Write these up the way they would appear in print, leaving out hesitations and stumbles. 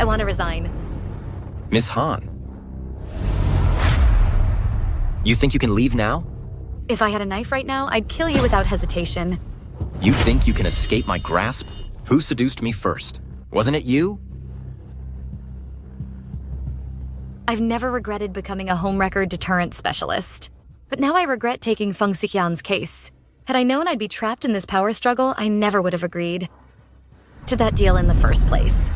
I want to resign. Miss Han. You think you can leave now? If I had a knife right now, I'd kill you without hesitation. You think you can escape my grasp? Who seduced me first? Wasn't it you? I've never regretted becoming a homewrecker deterrent specialist. But now I regret taking Feng Xiqian's case. Had I known I'd be trapped in this power struggle, I never would have agreed to that deal in the first place.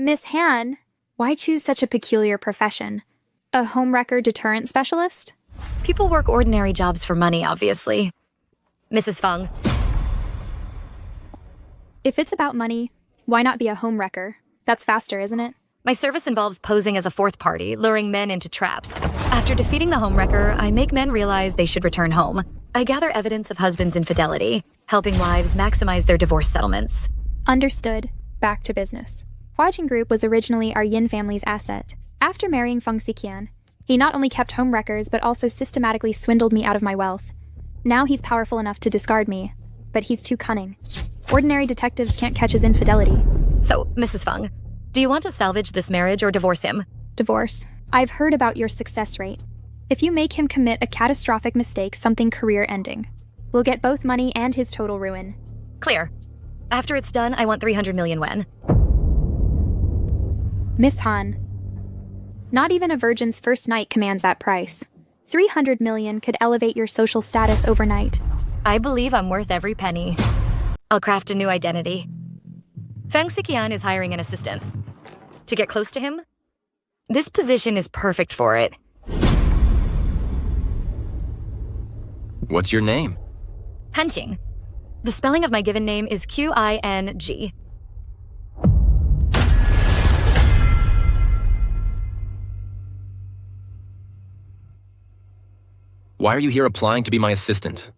Miss Han, why choose such a peculiar profession? A homewrecker deterrent specialist? People work ordinary jobs for money, obviously. Mrs. Feng. If it's about money, why not be a homewrecker? That's faster, isn't it? My service involves posing as a fourth party, luring men into traps. After defeating the homewrecker, I make men realize they should return home. I gather evidence of husbands' infidelity, helping wives maximize their divorce settlements. Understood. Back to business. Hua Jing Group was originally our Yin family's asset. After marrying Feng Xiqian, he not only kept homewreckers but also systematically swindled me out of my wealth. Now he's powerful enough to discard me, but he's too cunning. Ordinary detectives can't catch his infidelity. So, Mrs. Feng, do you want to salvage this marriage or divorce him? Divorce. I've heard about your success rate. If you make him commit a catastrophic mistake, something career-ending, we'll get both money and his total ruin. Clear. After it's done, I want 300 million yen. Miss Han, not even a virgin's first night commands that price. 300 million could elevate your social status overnight. I believe I'm worth every penny. I'll craft a new identity. Feng Xiqian is hiring an assistant. To get close to him? This position is perfect for it. What's your name? Hunting. The spelling of my given name is Qing. Why are you here applying to be my assistant?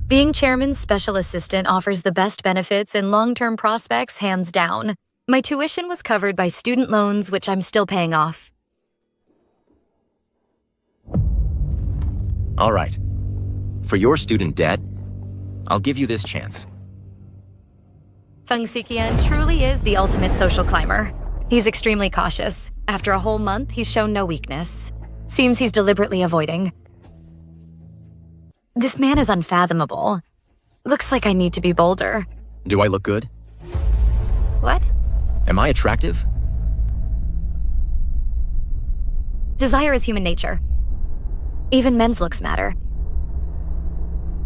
Being chairman's special assistant offers the best benefits and long-term prospects, hands down. My tuition was covered by student loans, which I'm still paying off. All right. For your student debt, I'll give you this chance. Feng Xiqian truly is the ultimate social climber. He's extremely cautious. After a whole month, he's shown no weakness. Seems he's deliberately avoiding. This man is unfathomable. Looks like I need to be bolder. Do I look good? What? Am I attractive? Desire is human nature. Even men's looks matter.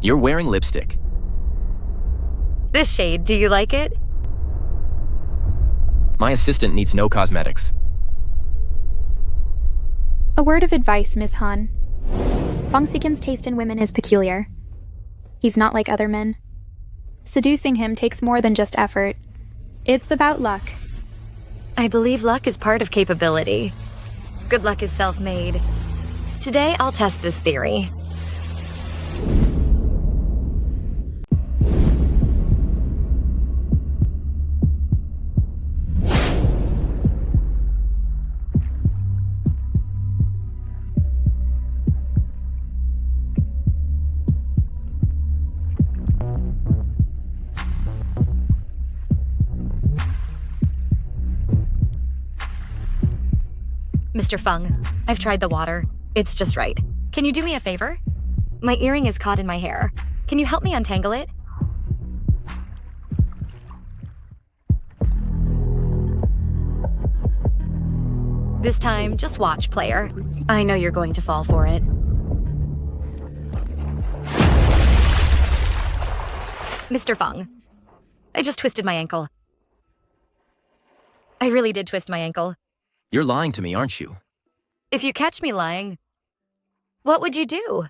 You're wearing lipstick. This shade, do you like it? My assistant needs no cosmetics. A word of advice, Miss Han. Feng Xiqian's taste in women is peculiar. He's not like other men. Seducing him takes more than just effort. It's about luck. I believe luck is part of capability. Good luck is self-made. Today, I'll test this theory. Mr. Feng, I've tried the water. It's just right. Can you do me a favor? My earring is caught in my hair. Can you help me untangle it? This time, just watch, player. I know you're going to fall for it. Mr. Feng, I just twisted my ankle. I really did twist my ankle. You're lying to me, aren't you? If you catch me lying, what would you do?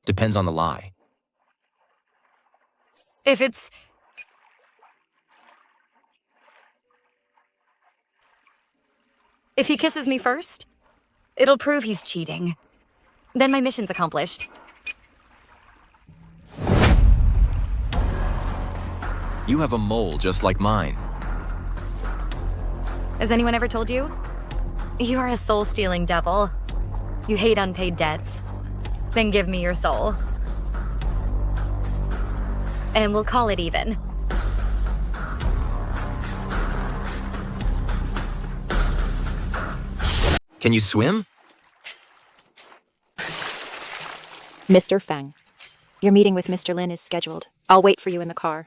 Depends on the lie. If he kisses me first, it'll prove he's cheating. Then my mission's accomplished. You have a mole just like mine. Has anyone ever told you? You are a soul-stealing devil. You hate unpaid debts. Then give me your soul. and we'll call it even. Can you swim? Mr. Feng, your meeting with Mr. Lin is scheduled. I'll wait for you in the car.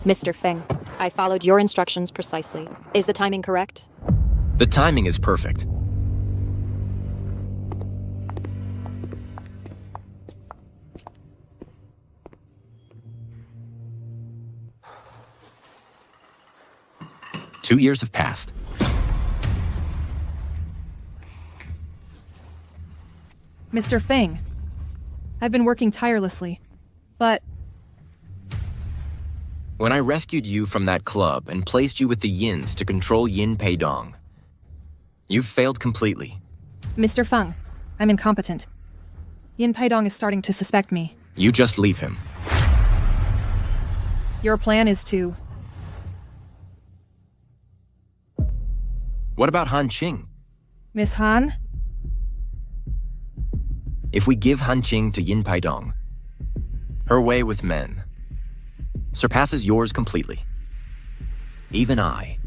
Mr. Feng, I followed your instructions precisely. Is the timing correct? The timing is perfect. Two years have passed. Mr. Feng, I've been working tirelessly, but When I rescued you from that club and placed you with the Yins to control Yin Peidong, you've failed completely. Mr. Feng, I'm incompetent. Yin Peidong is starting to suspect me. You just leave him. Your plan is to... What about Han Qing? Miss Han? If we give Han Qing to Yin Peidong, her way with men surpasses yours completely. Even I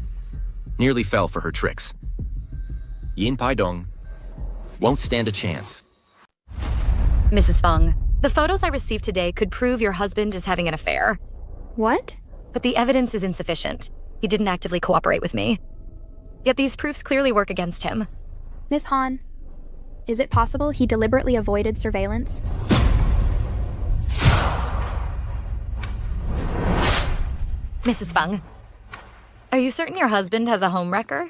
nearly fell for her tricks. Yin Peidong won't stand a chance. Mrs. Feng, the photos I received today could prove your husband is having an affair. What? But the evidence is insufficient. He didn't actively cooperate with me. Yet these proofs clearly work against him. Miss Han, is it possible he deliberately avoided surveillance? Mrs. Feng, are you certain your husband has a homewrecker?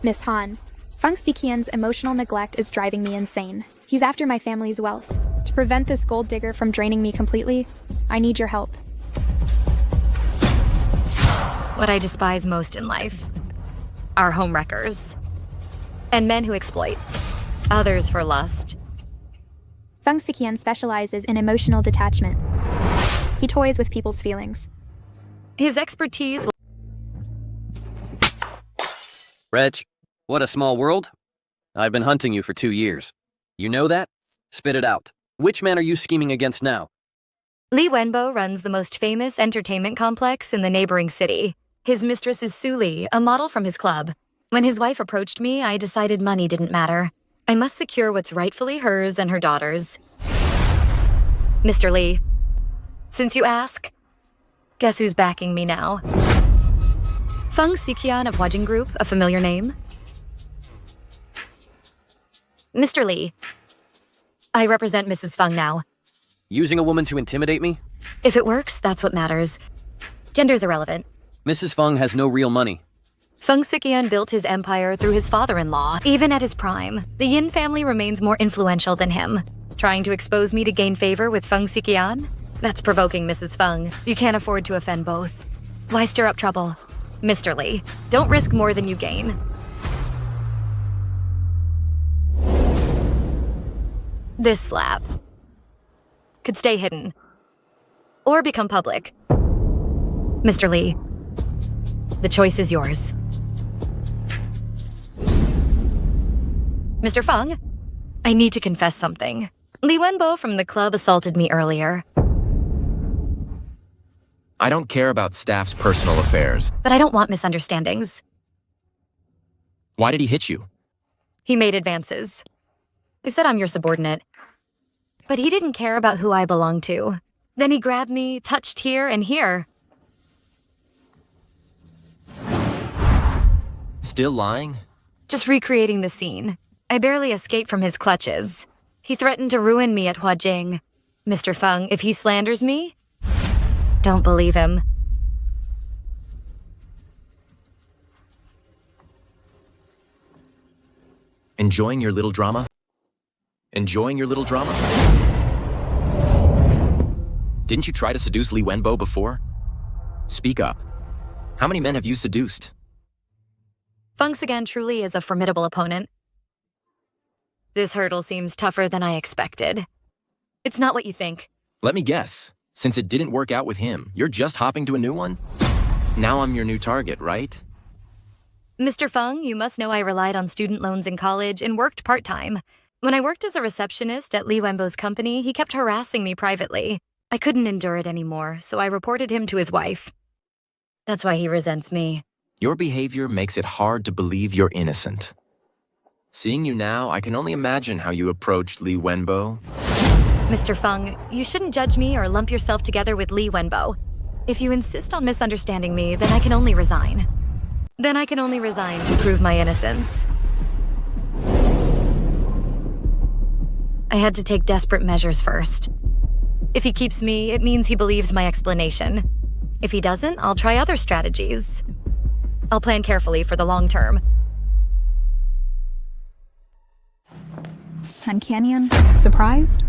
Miss Han, Feng Xiqian's emotional neglect is driving me insane. He's after my family's wealth. To prevent this gold digger from draining me completely, I need your help. What I despise most in life are homewreckers and men who exploit others for lust. Feng Xiqian specializes in emotional detachment. He toys with people's feelings. His expertise will... Reg, what a small world. I've been hunting you for 2 years. You know that? Spit it out. Which man are you scheming against now? Li Wenbo runs the most famous entertainment complex in the neighboring city. His mistress is Su Li, a model from his club. When his wife approached me, I decided money didn't matter. I must secure what's rightfully hers and her daughter's. Mr. Li, since you ask, guess who's backing me now? Feng Xiqian of Hua Jing Group, a familiar name? Mr. Li, I represent Mrs. Feng now. Using a woman to intimidate me? If it works, that's what matters. Gender's irrelevant. Mrs. Feng has no real money. Feng Xiqian built his empire through his father-in-law. Even at his prime, the Yin family remains more influential than him. Trying to expose me to gain favor with Feng Xiqian? That's provoking, Mrs. Feng. You can't afford to offend both. Why stir up trouble? Mr. Li, don't risk more than you gain. This slap could stay hidden or become public. Mr. Li, the choice is yours. Mr. Feng, I need to confess something. Li Wenbo from the club assaulted me earlier. I don't care about staff's personal affairs. But I don't want misunderstandings. Why did he hit you? He made advances. He said I'm your subordinate. But he didn't care about who I belong to. Then he grabbed me, touched here and here. Still lying? Just recreating the scene. I barely escaped from his clutches. He threatened to ruin me at Hua Jing. Mr. Feng, if he slanders me, don't believe him. Enjoying your little drama? Enjoying your little drama? Didn't you try to seduce Li Wenbo before? Speak up. How many men have you seduced? Feng Xiqian truly is a formidable opponent. This hurdle seems tougher than I expected. It's not what you think. Let me guess. Since it didn't work out with him, you're just hopping to a new one? Now I'm your new target, right? Mr. Feng, you must know I relied on student loans in college and worked part-time. When I worked as a receptionist at Li Wenbo's company, he kept harassing me privately. I couldn't endure it anymore, so I reported him to his wife. That's why he resents me. Your behavior makes it hard to believe you're innocent. Seeing you now, I can only imagine how you approached Li Wenbo. Mr. Feng, you shouldn't judge me or lump yourself together with Li Wenbo. If you insist on misunderstanding me, then I can only resign. To prove my innocence. I had to take desperate measures first. If he keeps me, it means he believes my explanation. If he doesn't, I'll try other strategies. I'll plan carefully for the long term. Han Canyon, surprised?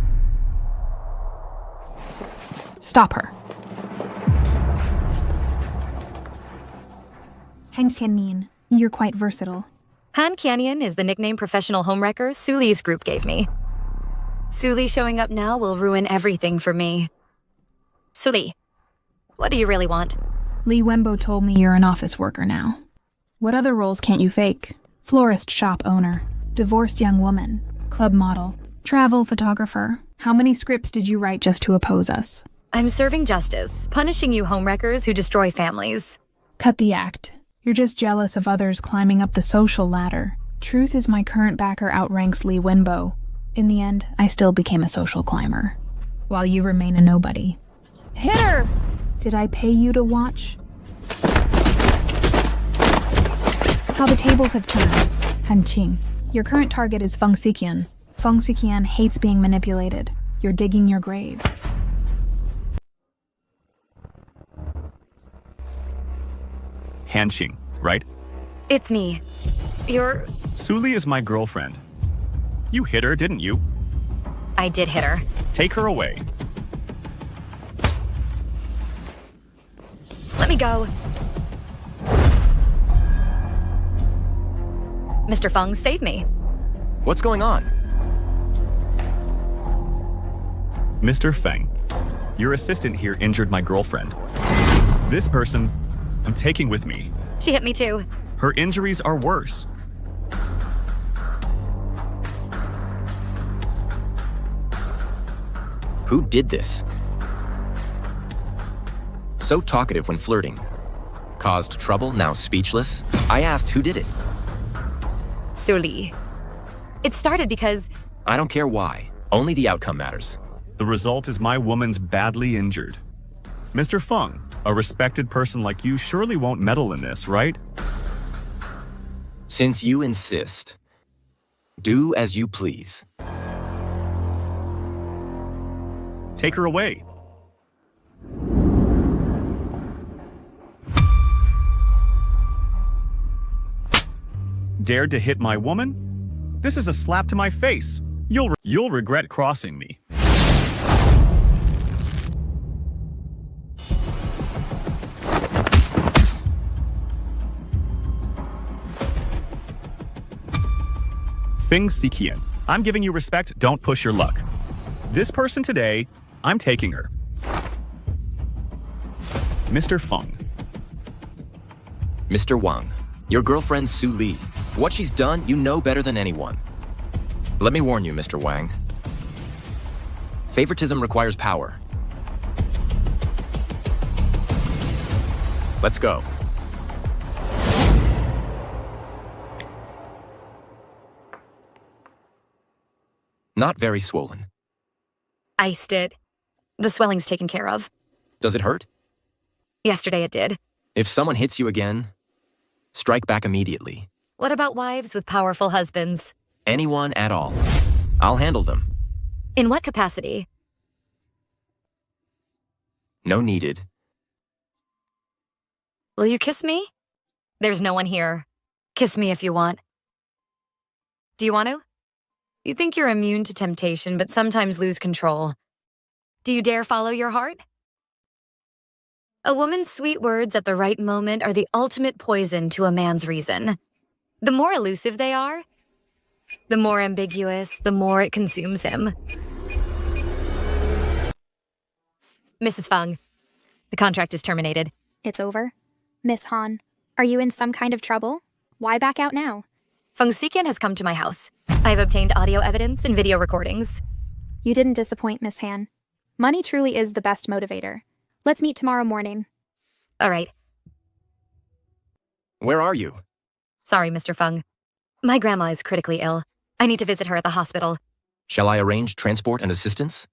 Stop her. Han Canyon, you're quite versatile. Han Canyon is the nickname professional homewrecker Su Li's group gave me. Su Li showing up now will ruin everything for me. Su Li, what do you really want? Li Wenbo told me you're an office worker now. What other roles can't you fake? Florist shop owner, divorced young woman, club model, travel photographer. How many scripts did you write just to oppose us? I'm serving justice, punishing you homewreckers who destroy families. Cut the act. You're just jealous of others climbing up the social ladder. Truth is my current backer outranks Li Wenbo. In the end, I still became a social climber, while you remain a nobody. Hit her! Did I pay you to watch? How the tables have turned. Han Qing, your current target is Feng Xiqian. Feng Xiqian hates being manipulated. You're digging your grave. Han Qing, right? It's me. You're... Su Li is my girlfriend. You hit her, didn't you? I did hit her. Take her away. Let me go. Mr. Feng, save me. What's going on? Mr. Feng, your assistant here injured my girlfriend. This person, I'm taking with me. She hit me too. Her injuries are worse. Who did this? So talkative when flirting. Caused trouble, now speechless. I asked who did it. Su Li. It started because... I don't care why. Only the outcome matters. The result is my woman's badly injured. Mr. Feng, a respected person like you surely won't meddle in this, right? Since you insist, do as you please. Take her away. Dared to hit my woman? This is a slap to my face. You'll regret crossing me. Feng Xiqian, I'm giving you respect, don't push your luck. This person today, I'm taking her. Mr. Feng. Mr. Wang, your girlfriend Su Li. What she's done, you know better than anyone. Let me warn you, Mr. Wang. Favoritism requires power. Let's go. Not very swollen. Iced it. The swelling's taken care of. Does it hurt? Yesterday it did. If someone hits you again, strike back immediately. What about wives with powerful husbands? Anyone at all. I'll handle them. In what capacity? No needed. Will you kiss me? There's no one here. Kiss me if you want. Do you want to? You think you're immune to temptation, but sometimes lose control. Do you dare follow your heart? A woman's sweet words at the right moment are the ultimate poison to a man's reason. The more elusive they are, the more ambiguous, the more it consumes him. Mrs. Feng, the contract is terminated. It's over? Miss Han, are you in some kind of trouble? Why back out now? Feng Xiqian has come to my house. I have obtained audio evidence and video recordings. You didn't disappoint, Miss Han. Money truly is the best motivator. Let's meet tomorrow morning. All right. Where are you? Sorry, Mr. Feng. My grandma is critically ill. I need to visit her at the hospital. Shall I arrange transport and assistance?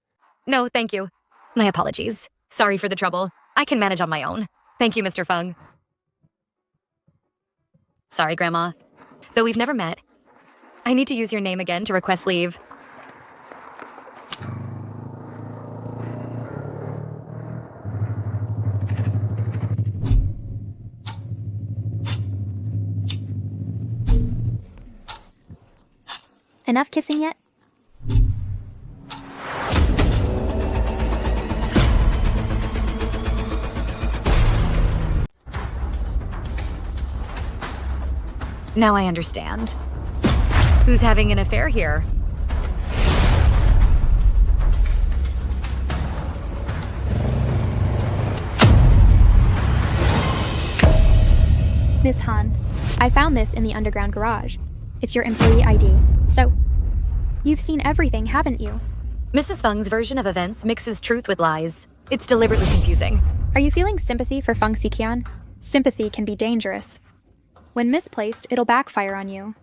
No, thank you. My apologies. Sorry for the trouble. I can manage on my own. Thank you, Mr. Feng. Sorry, Grandma. Though we've never met, I need to use your name again to request leave. Enough kissing yet? Now I understand. Who's having an affair here? Miss Han, I found this in the underground garage. It's your employee ID. So, you've seen everything, haven't you? Mrs. Feng's version of events mixes truth with lies. It's deliberately confusing. Are you feeling sympathy for Feng Xiqian? Sympathy can be dangerous. When misplaced, it'll backfire on you.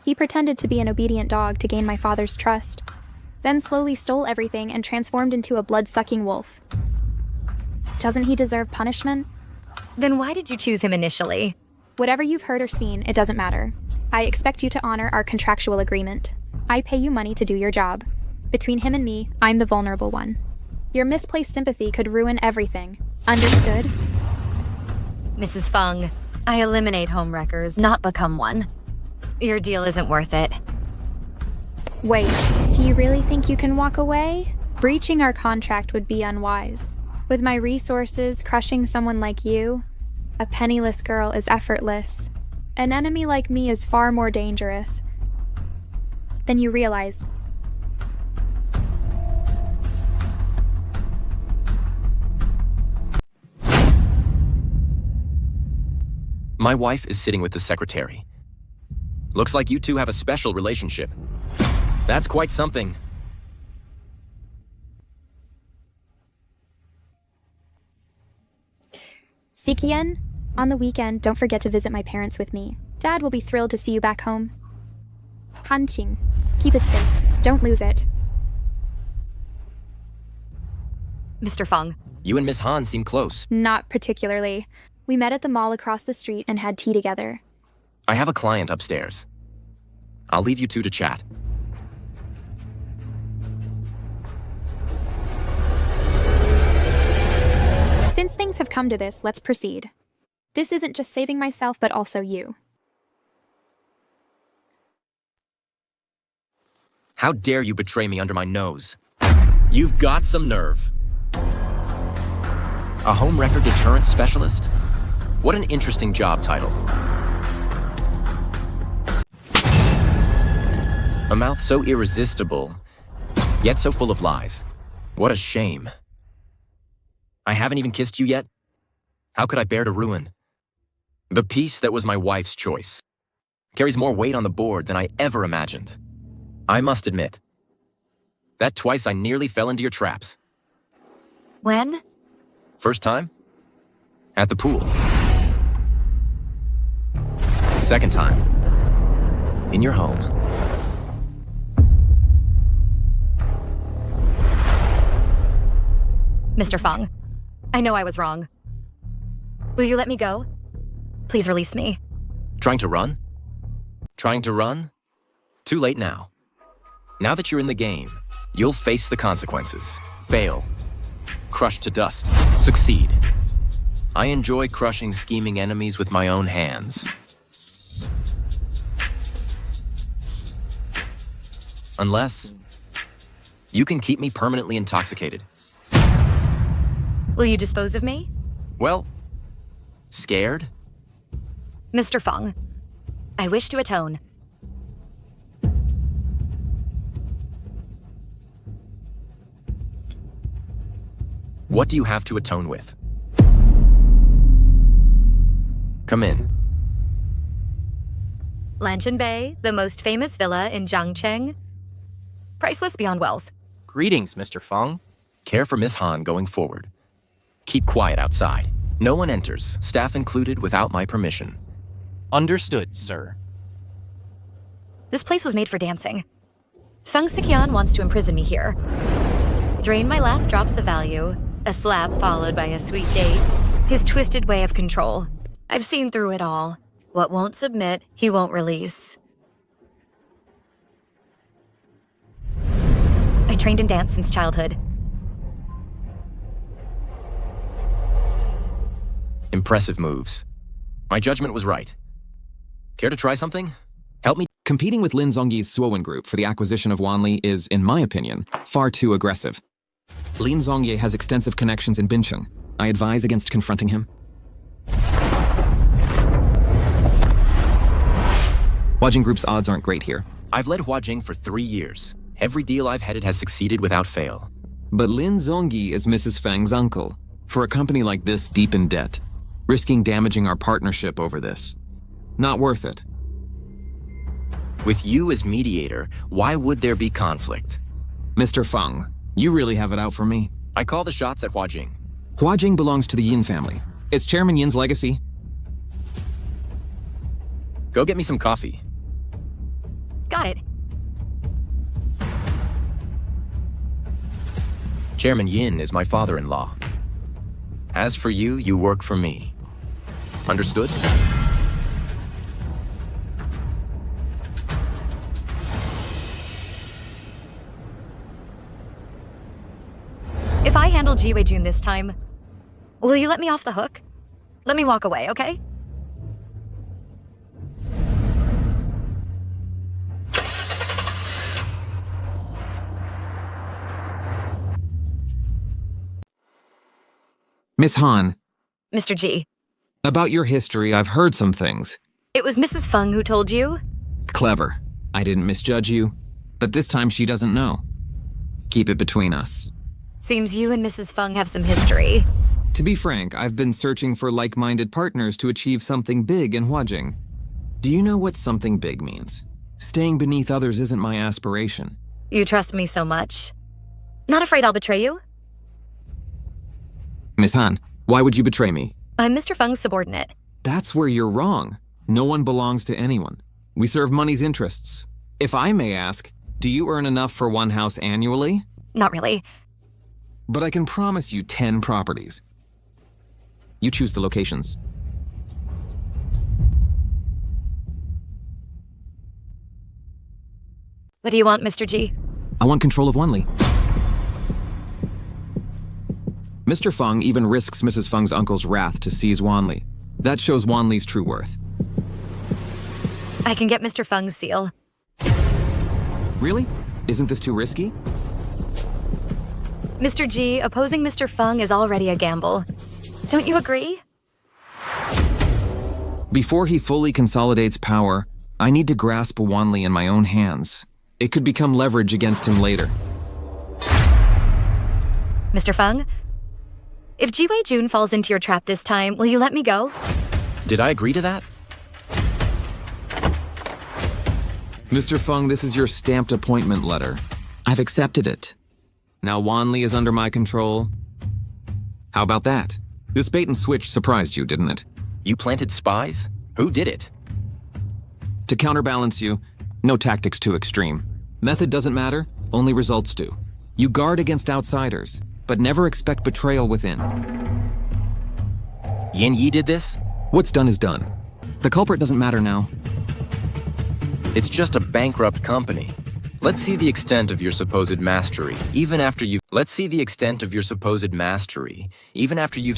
He pretended to be an obedient dog to gain my father's trust, then slowly stole everything and transformed into a blood-sucking wolf. Doesn't he deserve punishment? Then why did you choose him initially? Whatever you've heard or seen, it doesn't matter. I expect you to honor our contractual agreement. I pay you money to do your job. Between him and me, I'm the vulnerable one. Your misplaced sympathy could ruin everything. Understood? Mrs. Feng, I eliminate homewreckers, not become one. Your deal isn't worth it. Wait, do you really think you can walk away? Breaching our contract would be unwise. With my resources, crushing someone like you, a penniless girl is effortless. An enemy like me is far more dangerous than you realize. My wife is sitting with the secretary. Looks like you two have a special relationship. That's quite something. Xiqian, on the weekend, don't forget to visit my parents with me. Dad will be thrilled to see you back home. Hanqing, keep it safe. Don't lose it. Mr. Feng, You and Miss Han seem close. Not particularly. We met at the mall across the street and had tea together. I have a client upstairs. I'll leave you two to chat. Since things have come to this, let's proceed. This isn't just saving myself, but also you. How dare you betray me under my nose? You've got some nerve. A homewrecker deterrence specialist? What an interesting job title. A mouth so irresistible, yet so full of lies. What a shame. I haven't even kissed you yet? How could I bear to ruin? The piece that was my wife's choice carries more weight on the board than I ever imagined. I must admit, that twice I nearly fell into your traps. when? First time? At the pool. Second time? In your home. Mr. Feng, I know I was wrong. Will you let me go? Please release me. Trying to run? Trying to run? Too late now. Now that you're in the game, you'll face the consequences. Fail. Crushed to dust. Succeed. I enjoy crushing scheming enemies with my own hands. Unless you can keep me permanently intoxicated. Will you dispose of me? Well, scared? Mr. Feng, I wish to atone. What do you have to atone with? Come in. Lanshan Bay, the most famous villa in Jiangcheng. Priceless beyond wealth. Greetings, Mr. Feng. Care for Miss Han going forward. Keep quiet outside. No one enters, staff included, without my permission. Understood, sir. This place was made for dancing. Feng Siqian wants to imprison me here. Drain my last drops of value, a slap followed by a sweet date, his twisted way of control. I've seen through it all. What won't submit, he won't release. I trained in dance since childhood. Impressive moves. My judgment was right. Care to try something? Help me. Competing with Lin Zongyi's Suowen Group for the acquisition of Wanli is, in my opinion, far too aggressive. Lin Zongyi has extensive connections in Bincheng. I advise against confronting him. Hua Jing Group's odds aren't great here. I've led Hua Jing for 3 years. Every deal I've headed has succeeded without fail. But Lin Zongyi is Mrs. Feng's uncle. For a company like this deep in debt, risking damaging our partnership over this. Not worth it. With you as mediator, why would there be conflict? Mr. Feng, you really have it out for me. I call the shots at Hua Jing. Hua Jing belongs to the Yin family. It's Chairman Yin's legacy. Go get me some coffee. Got it. Chairman Yin is my father-in-law. As for you, you work for me. Understood? If I handle Ji Wei Jun this time, will you let me off the hook? Let me walk away, okay? Miss Han, Mr. Ji, about your history, I've heard some things. it was Mrs. Feng who told you? Clever. I didn't misjudge you, but this time she doesn't know. Keep it between us. Seems you and Mrs. Feng have some history. To be frank, I've been searching for like-minded partners to achieve something big in Hua Jing. Do you know what something big means? Staying beneath others isn't my aspiration. You trust me so much. Not afraid I'll betray you? Miss Han, why would you betray me? I'm Mr. Feng's subordinate. That's where you're wrong. No one belongs to anyone. We serve money's interests. If I may ask, do you earn enough for one house annually? Not really. But I can promise you 10 properties. You choose the locations. What do you want, Mr. Ji? I want control of Wanli. Mr. Feng even risks Mrs. Feng's uncle's wrath to seize Wanli. That shows Wanli's true worth. I can get Mr. Feng's seal. Really? Isn't this too risky? Mr. Ji, opposing Mr. Feng is already a gamble. Don't you agree? Before he fully consolidates power, I need to grasp Wanli in my own hands. It could become leverage against him later. Mr. Feng, if Ji Wei Jun falls into your trap this time, will you let me go? Did I agree to that? Mr. Feng, this is your stamped appointment letter. I've accepted it. Now Wanli is under my control. How about that? This bait and switch surprised you, didn't it? You planted spies? Who did it? To counterbalance you, no tactics too extreme. Method doesn't matter, only results do. You guard against outsiders, but never expect betrayal within. Yin Yi did this? What's done is done. The culprit doesn't matter now. It's just a bankrupt company. Let's see the extent of your supposed mastery, even after you've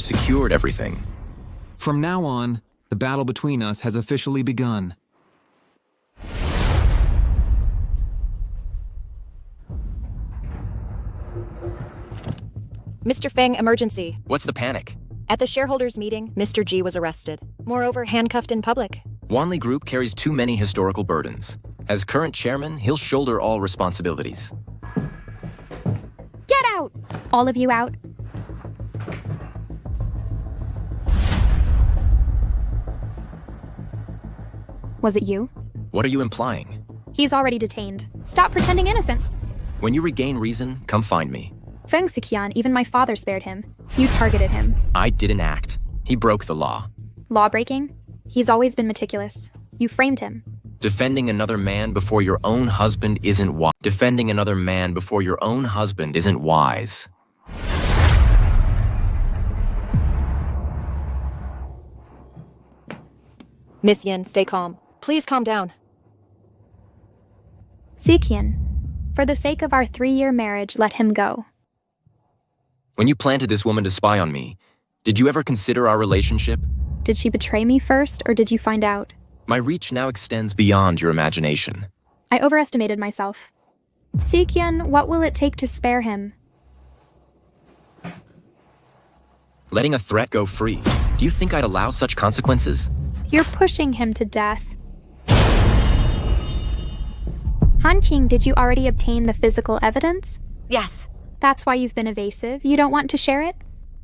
secured everything. From now on, the battle between us has officially begun. Mr. Feng, emergency. What's the panic? At the shareholders' meeting, Mr. Ji was arrested. Moreover, handcuffed in public. Wanli Group carries too many historical burdens. As current chairman, he'll shoulder all responsibilities. Get out! All of you out. Was it you? What are you implying? He's already detained. Stop pretending innocence. When you regain reason, come find me. Feng Xiqian, even my father spared him. You targeted him. I didn't act. He broke the law. Law-breaking? He's always been meticulous. You framed him. Defending another man before your own husband isn't wise. Defending another man before your own husband isn't wise. Miss Yin, stay calm. Please calm down. Xiqian, for the sake of our 3-year marriage, let him go. When you planted this woman to spy on me, did you ever consider our relationship? Did she betray me first, or did you find out? My reach now extends beyond your imagination. I overestimated myself. Xiqian, what will it take to spare him? Letting a threat go free. Do you think I'd allow such consequences? You're pushing him to death. Han Qing, did you already obtain the physical evidence? Yes. That's why you've been evasive. You don't want to share it?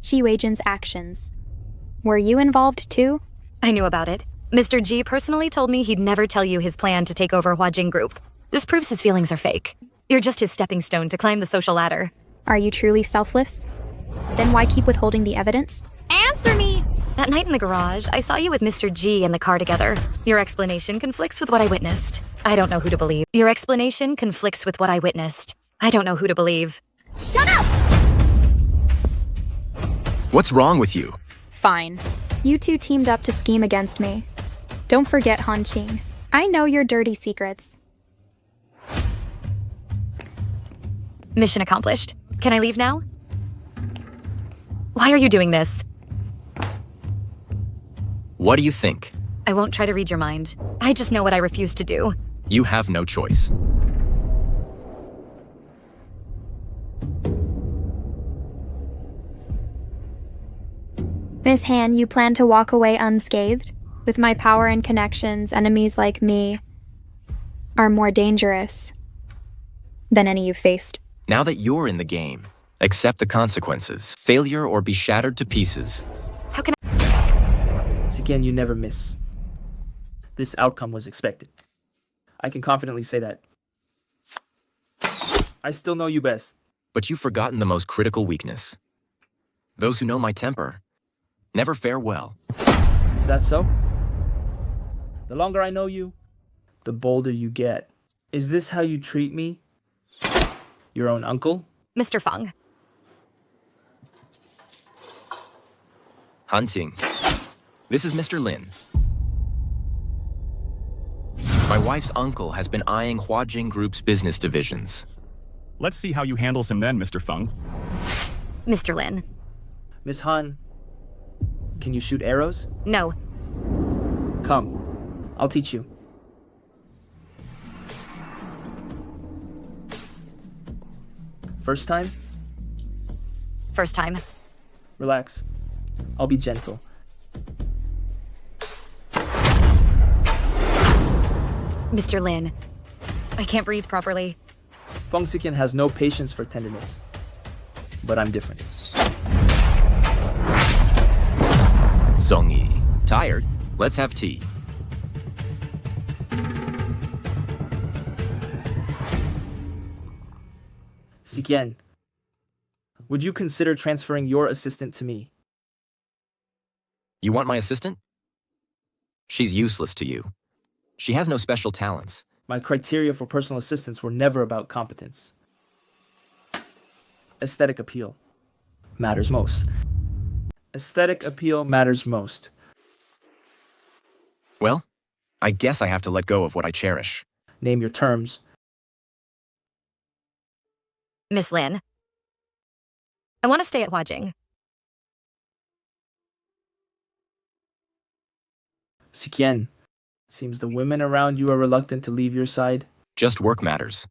Ji Weijin's actions. Were you involved too? I knew about it. Mr. G personally told me he'd never tell you his plan to take over Hua Jing Group. This proves his feelings are fake. You're just his stepping stone to climb the social ladder. Are you truly selfless? Then why keep withholding the evidence? Answer me! That night in the garage, I saw you with Mr. G in the car together. Your explanation conflicts with what I witnessed. I don't know who to believe. Your explanation conflicts with what I witnessed. I don't know who to believe. Shut up! What's wrong with you? Fine. You two teamed up to scheme against me. Don't forget Han Qing. I know your dirty secrets. Mission accomplished. Can I leave now? Why are you doing this? What do you think? I won't try to read your mind. I just know what I refuse to do. You have no choice. Miss Han, you plan to walk away unscathed? With my power and connections, enemies like me are more dangerous than any you've faced. Now that you're in the game, accept the consequences. Failure or be shattered to pieces. How can Again, you never miss. This outcome was expected. I can confidently say that. I still know you best. But you've forgotten the most critical weakness. Those who know my temper never fare well. Is that so? The longer I know you, the bolder you get. Is this how you treat me? Your own uncle? Mr. Feng. Hunting. This is Mr. Lin. My wife's uncle has been eyeing Hua Jing Group's business divisions. Let's see how you handles him then, Mr. Feng. Mr. Lin. Miss Han, can you shoot arrows? No. Come, I'll teach you. First time? First time. Relax. I'll be gentle. Mr. Lin, I can't breathe properly. Feng Xiqian has no patience for tenderness. But I'm different. Zongyi. Tired? Let's have tea. Xiqian, would you consider transferring your assistant to me? You want my assistant? She's useless to you. She has no special talents. My criteria for personal assistants were never about competence. Aesthetic appeal matters most. Aesthetic appeal matters most. Well, I guess I have to let go of what I cherish. Name your terms. Miss Lin, I want to stay at Hua Jing. Xiqian, seems the women around you are reluctant to leave your side. Just work matters.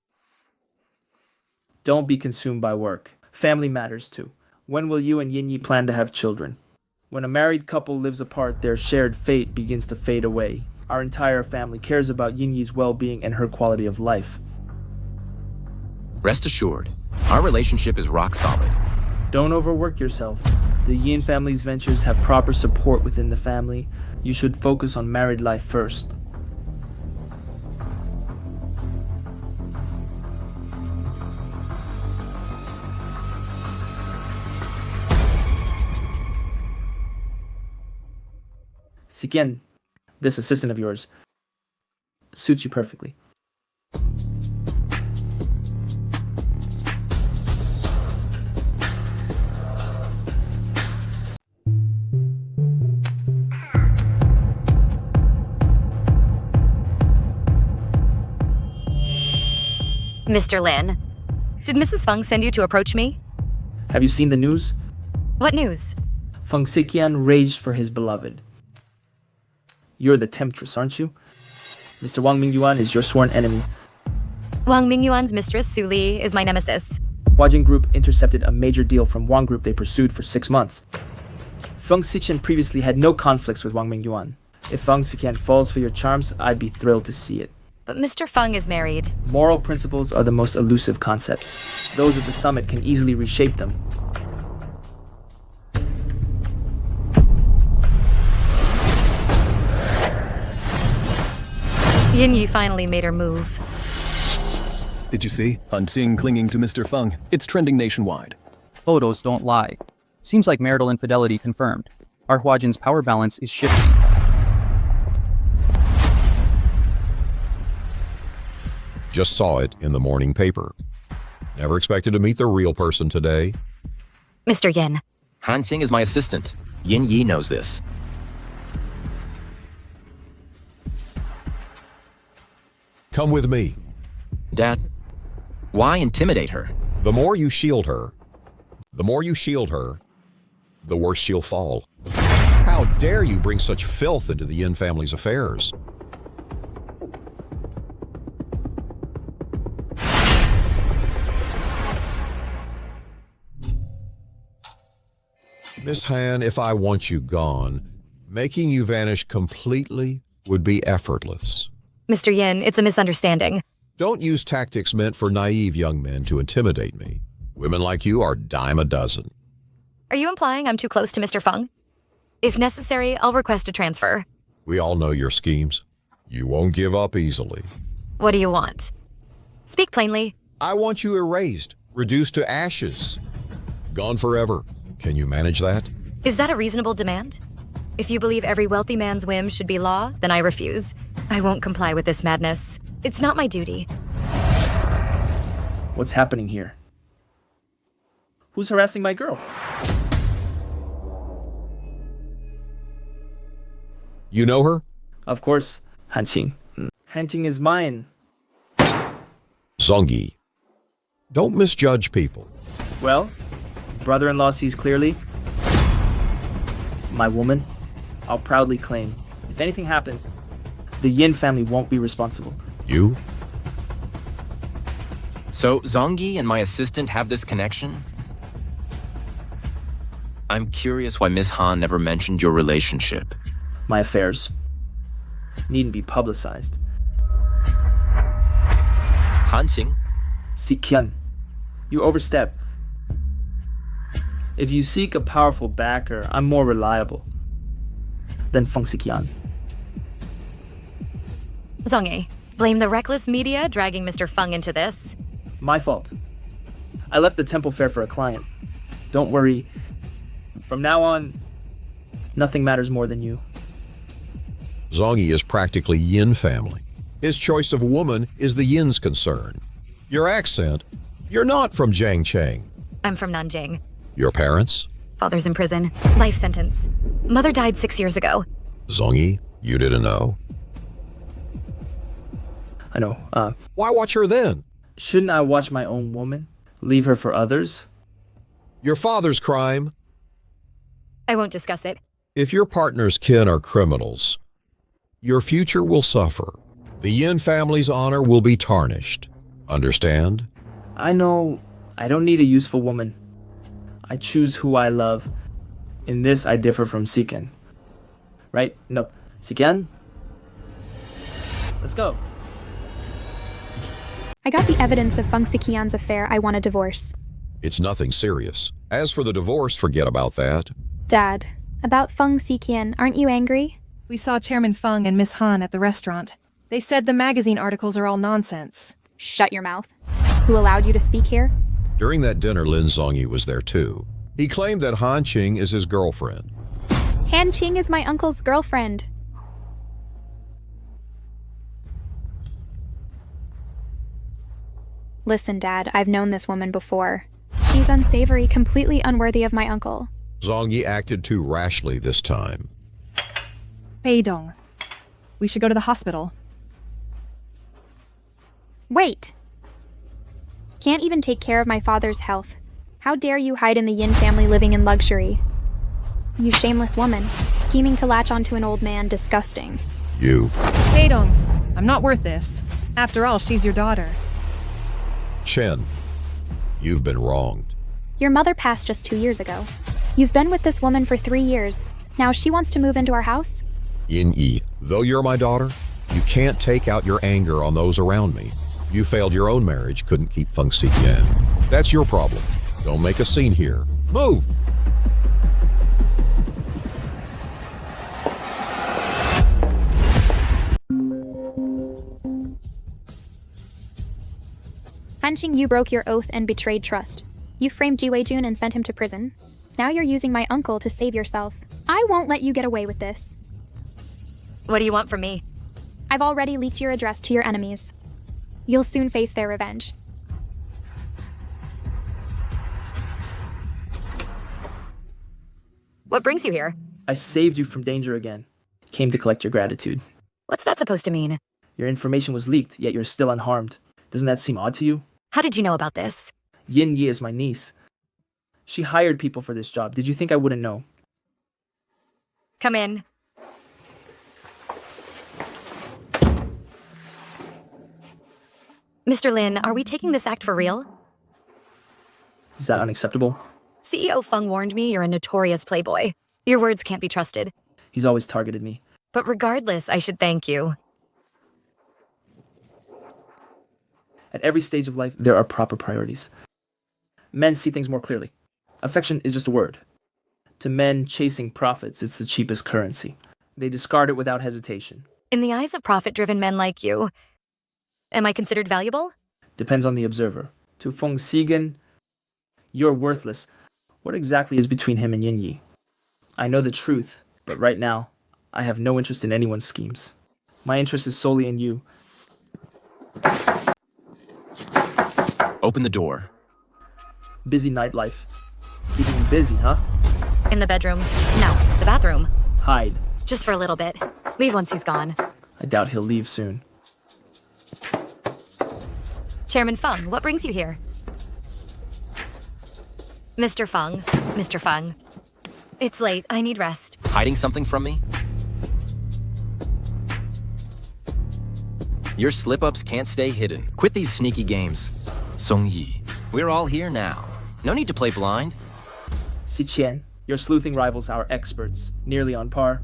Don't be consumed by work. Family matters too. When will you and Yinyi plan to have children? When a married couple lives apart, their shared fate begins to fade away. Our entire family cares about Yinyi's well-being and her quality of life. Rest assured, our relationship is rock solid. Don't overwork yourself. The Yin family's ventures have proper support within the family. You should focus on married life first. Sikian, this assistant of yours, suits you perfectly. Mr. Lin, did Mrs. Feng send you to approach me? Have you seen the news? What news? Feng Sikian raged for his beloved. You're the temptress, aren't you? Mr. Wang Mingyuan is your sworn enemy. Wang Mingyuan's mistress, Su Li, is my nemesis. Hua Jing Group intercepted a major deal from Wang Group they pursued for 6 months. Feng Siqian previously had no conflicts with Wang Mingyuan. If Feng Siqian falls for your charms, I'd be thrilled to see it. But Mr. Feng is married. Moral principles are the most elusive concepts. Those at the summit can easily reshape them. Yin Yi finally made her move. Did you see? Han Xing clinging to Mr. Feng. It's trending nationwide. Photos don't lie. Seems like marital infidelity confirmed. Our Hua Jin's power balance is shifting. Just saw it in the morning paper. Never expected to meet the real person today. Mr. Yin. Han Xing is my assistant. Yin Yi knows this. Come with me. Dad, why intimidate her? The more you shield her, the worse she'll fall. How dare you bring such filth into the Yin family's affairs? Miss Han, if I want you gone, making you vanish completely would be effortless. Mr. Yin, it's a misunderstanding. Don't use tactics meant for naive young men to intimidate me. Women like you are dime a dozen. Are you implying I'm too close to Mr. Feng? If necessary, I'll request a transfer. We all know your schemes. You won't give up easily. What do you want? Speak plainly. I want you erased, reduced to ashes, gone forever. Can you manage that? Is that a reasonable demand? If you believe every wealthy man's whim should be law, then I refuse. I won't comply with this madness. It's not my duty. What's happening here? Who's harassing my girl? You know her? Of course, Han Qing. Han Qing is mine. Zongyi, don't misjudge people. Well, brother-in-law sees clearly. My woman, I'll proudly claim, if anything happens, the Yin family won't be responsible. You? So Zongyi and my assistant have this connection? I'm curious why Miss Han never mentioned your relationship. My affairs needn't be publicized. Han Qing? Sikian, you overstep. If you seek a powerful backer, I'm more reliable than Feng Sikian. Zongyi, blame the reckless media dragging Mr. Feng into this. My fault. I left the temple fair for a client. Don't worry. From now on, nothing matters more than you. Zongyi is practically Yin family. His choice of woman is the Yin's concern. Your accent, you're not from Jiangcheng. I'm from Nanjing. Your parents? Father's in prison. Life sentence. Mother died 6 years ago. Zongyi, you didn't know? I know. Why watch her then? Shouldn't I watch my own woman? Leave her for others? Your father's crime? I won't discuss it. If your partner's kin are criminals, your future will suffer. The Yin family's honor will be tarnished. Understand? I know. I don't need a useful woman. I choose who I love. In this, I differ from Sikian. Right? No. Sikian? Let's go. I got the evidence of Feng Sikian's affair. I want a divorce. It's nothing serious. As for the divorce, forget about that. Dad, about Feng Sikian, aren't you angry? We saw Chairman Feng and Miss Han at the restaurant. They said the magazine articles are all nonsense. Shut your mouth. Who allowed you to speak here? During that dinner, Lin Zongyi was there too. He claimed that Han Qing is his girlfriend. Han Qing is my uncle's girlfriend. Listen, Dad, I've known this woman before. She's unsavory, completely unworthy of my uncle. Zhang Yi acted too rashly this time. Beidong. We should go to the hospital. Wait! Can't even take care of my father's health. How dare you hide in the Yin family living in luxury? You shameless woman, scheming to latch onto an old man, disgusting. You. Beidong, I'm not worth this. After all, she's your daughter. Chen, you've been wronged. Your mother passed just 2 years ago. You've been with this woman for 3 years. Now she wants to move into our house? Yin Yi, though you're my daughter, you can't take out your anger on those around me. You failed your own marriage, couldn't keep Feng Xiqian. That's your problem. Don't make a scene here. Move! Han Qing, you broke your oath and betrayed trust. You framed Ji Weijun and sent him to prison. Now you're using my uncle to save yourself. I won't let you get away with this. What do you want from me? I've already leaked your address to your enemies. You'll soon face their revenge. What brings you here? I saved you from danger again. Came to collect your gratitude. What's that supposed to mean? Your information was leaked, yet you're still unharmed. Doesn't that seem odd to you? How did you know about this? Yin Yi is my niece. She hired people for this job. Did you think I wouldn't know? Come in. Mr. Lin, are we taking this act for real? Is that unacceptable? CEO Feng warned me you're a notorious playboy. Your words can't be trusted. He's always targeted me. But regardless, I should thank you. At every stage of life, there are proper priorities. Men see things more clearly. Affection is just a word. To men chasing profits, it's the cheapest currency. They discard it without hesitation. In the eyes of profit-driven men like you, am I considered valuable? Depends on the observer. To Feng Xigen, you're worthless. What exactly is between him and Yin Yi? I know the truth, but right now, I have no interest in anyone's schemes. My interest is solely in you. Open the door. Busy nightlife. Keeping you busy, huh? In the bedroom. No, the bathroom. Hide. Just for a little bit. Leave once he's gone. I doubt he'll leave soon. Chairman Feng, what brings you here? Mr. Feng. It's late. I need rest. Hiding something from me? Your slip-ups can't stay hidden. Quit these sneaky games. Song Yi, we're all here now. No need to play blind. Si Qian, your sleuthing rivals are experts, nearly on par.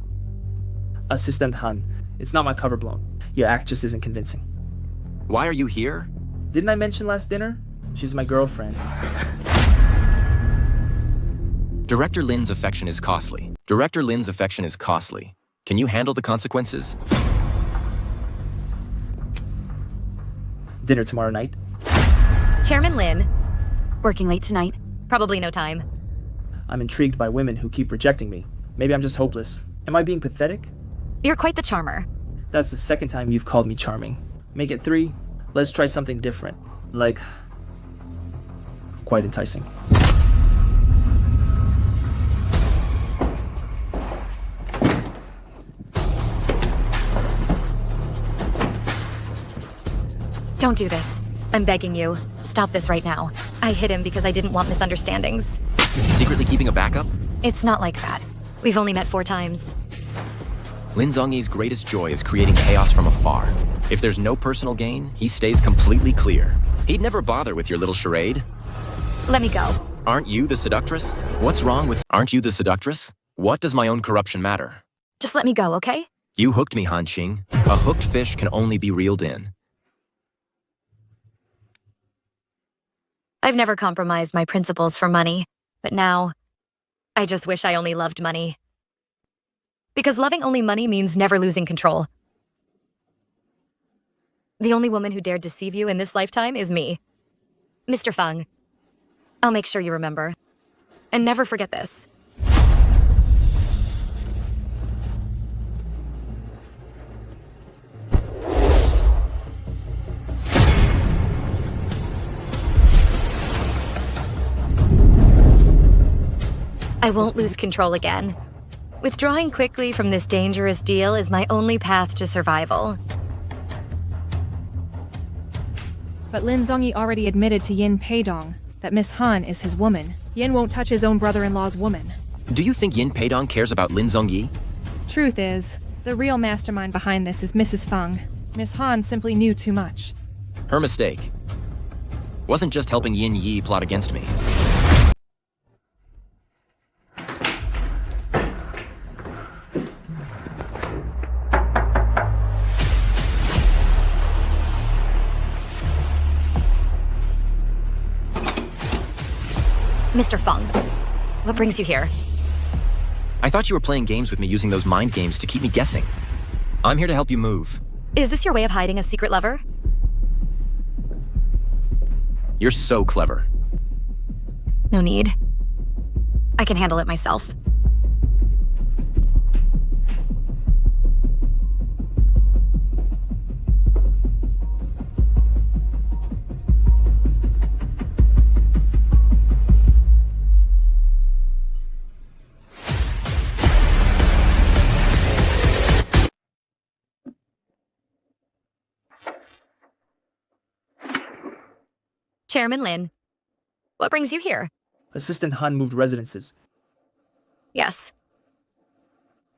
Assistant Han, it's not my cover blown. Your act just isn't convincing. Why are you here? Didn't I mention last dinner? She's my girlfriend. Director Lin's affection is costly. Can you handle the consequences? Dinner tomorrow night? Chairman Lin. Working late tonight. Probably no time. I'm intrigued by women who keep rejecting me. Maybe I'm just hopeless. Am I being pathetic? You're quite the charmer. That's the second time you've called me charming. Make it 3. Let's try something different. Like, quite enticing. Don't do this. I'm begging you. Stop this right now. I hid him because I didn't want misunderstandings. Secretly keeping a backup? It's not like that. We've only met 4 times. Lin Zhongyi's greatest joy is creating chaos from afar. If there's no personal gain, he stays completely clear. He'd never bother with your little charade. Let me go. Aren't you the seductress? What's wrong with... Aren't you the seductress? What does my own corruption matter? Just let me go, okay? You hooked me, Han Qing. A hooked fish can only be reeled in. I've never compromised my principles for money, but now, I just wish I only loved money. Because loving only money means never losing control. The only woman who dared deceive you in this lifetime is me. Mr. Feng, I'll make sure you remember. And never forget this. I won't lose control again. Withdrawing quickly from this dangerous deal is my only path to survival. But Lin Zongyi already admitted to Yin Peidong that Miss Han is his woman. Yin won't touch his own brother-in-law's woman. Do you think Yin Peidong cares about Lin Zongyi? Truth is, the real mastermind behind this is Mrs. Feng. Miss Han simply knew too much. Her mistake. Wasn't just helping Yin Yi plot against me. Mr. Feng, what brings you here? I thought you were playing games with me using those mind games to keep me guessing. I'm here to help you move. Is this your way of hiding a secret lover? You're so clever. No need. I can handle it myself. Chairman Lin, what brings you here? Assistant Han moved residences. Yes.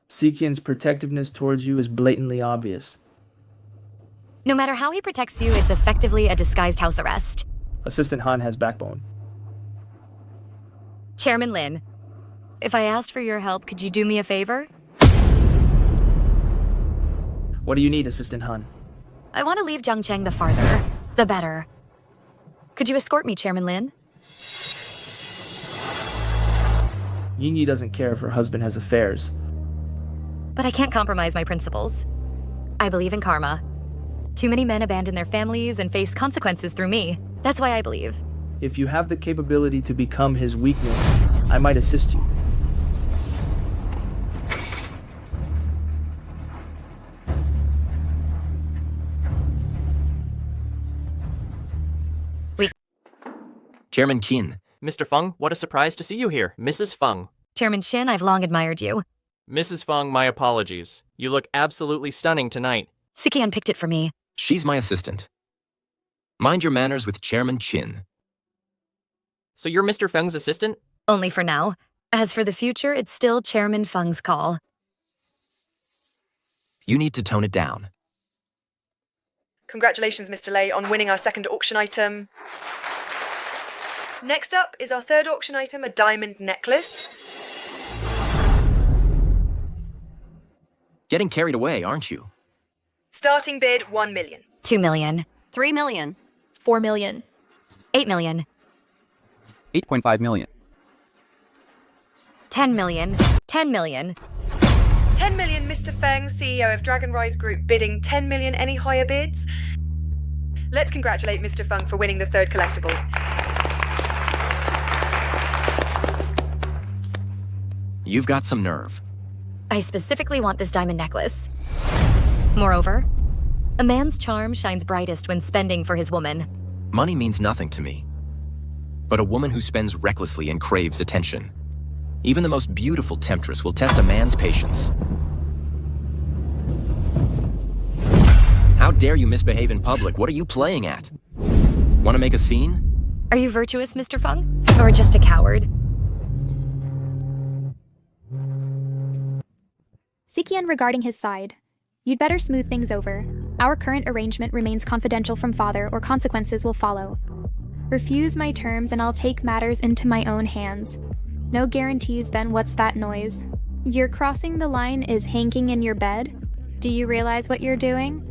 Sikian's protectiveness towards you is blatantly obvious. No matter how he protects you, it's effectively a disguised house arrest. Assistant Han has backbone. Chairman Lin, if I asked for your help, could you do me a favor? What do you need, Assistant Han? I want to leave Zhangcheng the farther, the better. Could you escort me, Chairman Lin? Yinyi doesn't care if her husband has affairs. But I can't compromise my principles. I believe in karma. Too many men abandon their families and face consequences through me. That's why I believe. If you have the capability to become his weakness, I might assist you. Chairman Qin. Mr. Feng, what a surprise to see you here. Mrs. Feng. Chairman Shin, I've long admired you. Mrs. Feng, my apologies. You look absolutely stunning tonight. Sikian picked it for me. She's my assistant. Mind your manners with Chairman Qin. So you're Mr. Feng's assistant? Only for now. As for the future, it's still Chairman Feng's call. You need to tone it down. Congratulations, Mr. Lei, on winning our second auction item. Next up is our third auction item, a diamond necklace. Getting carried away, aren't you? Starting bid 1 million. 2 million. 3 million. 4 million. 8 million. 8.5 million. 10 million. 10 million. 10 million, Mr. Feng, CEO of Dragon Rise Group, bidding 10 million. Any higher bids? Let's congratulate Mr. Feng for winning the third collectible. You've got some nerve. I specifically want this diamond necklace. Moreover, a man's charm shines brightest when spending for his woman. Money means nothing to me. But a woman who spends recklessly and craves attention. Even the most beautiful temptress will test a man's patience. How dare you misbehave in public? What are you playing at? Want to make a scene? Are you virtuous, Mr. Feng? Or just a coward? Sikian regarding his side. You'd better smooth things over. Our current arrangement remains confidential from father, or consequences will follow. Refuse my terms and I'll take matters into my own hands. No guarantees, then what's that noise? You're crossing the line is hanking in your bed? Do you realize what you're doing?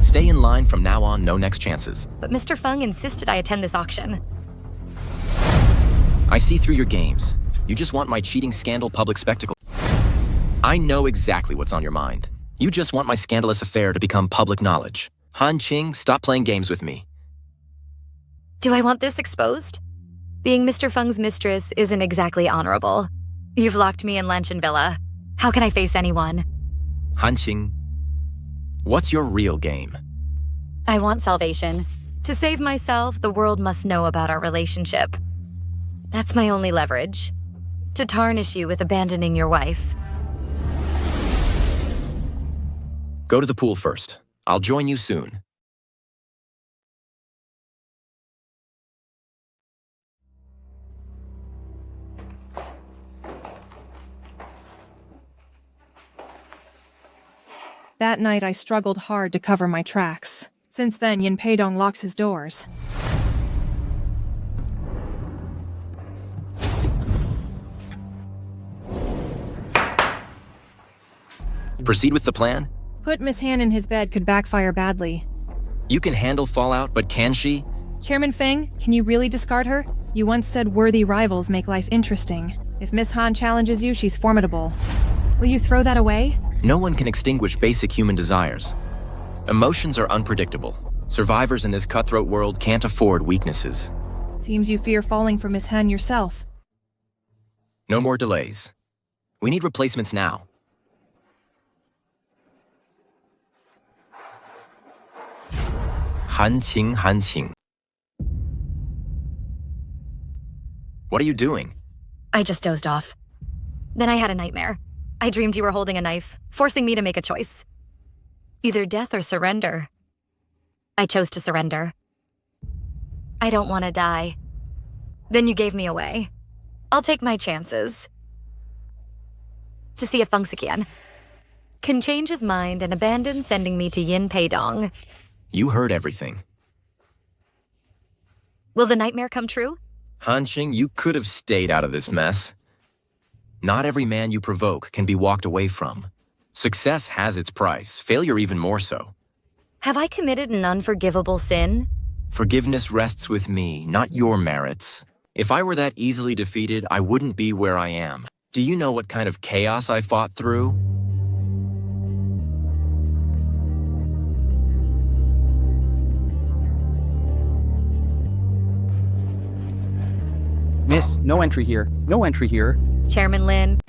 Stay in line from now on, no next chances. But Mr. Feng insisted I attend this auction. I see through your games. You just want my cheating scandal public spectacle. I know exactly what's on your mind. You just want my scandalous affair to become public knowledge. Han Qing, stop playing games with me. Do I want this exposed? Being Mr. Feng's mistress isn't exactly honorable. You've locked me in Lanshan Villa. How can I face anyone? Han Qing, what's your real game? I want salvation. To save myself, the world must know about our relationship. That's my only leverage. To tarnish you with abandoning your wife. Go to the pool first. I'll join you soon. That night, I struggled hard to cover my tracks. Since then, Yin Peidong locks his doors. Proceed with the plan? Put Miss Han in his bed could backfire badly. You can handle Fallout, but can she? Chairman Feng, can you really discard her? You once said worthy rivals make life interesting. If Miss Han challenges you, she's formidable. Will you throw that away? No one can extinguish basic human desires. Emotions are unpredictable. Survivors in this cutthroat world can't afford weaknesses. Seems you fear falling for Miss Han yourself. No more delays. We need replacements now. Han Qing. What are you doing? I just dozed off. Then I had a nightmare. I dreamed you were holding a knife, forcing me to make a choice. Either death or surrender. I chose to surrender. I don't want to die. Then you gave me away. I'll take my chances. To see if Feng Xiqian can change his mind and abandon sending me to Yin Peidong. You heard everything. Will the nightmare come true? Han Qing, you could have stayed out of this mess. Not every man you provoke can be walked away from. Success has its price, failure even more so. Have I committed an unforgivable sin? Forgiveness rests with me, not your merits. If I were that easily defeated, I wouldn't be where I am. Do you know what kind of chaos I fought through? Miss, no entry here. No entry here. Chairman Lin,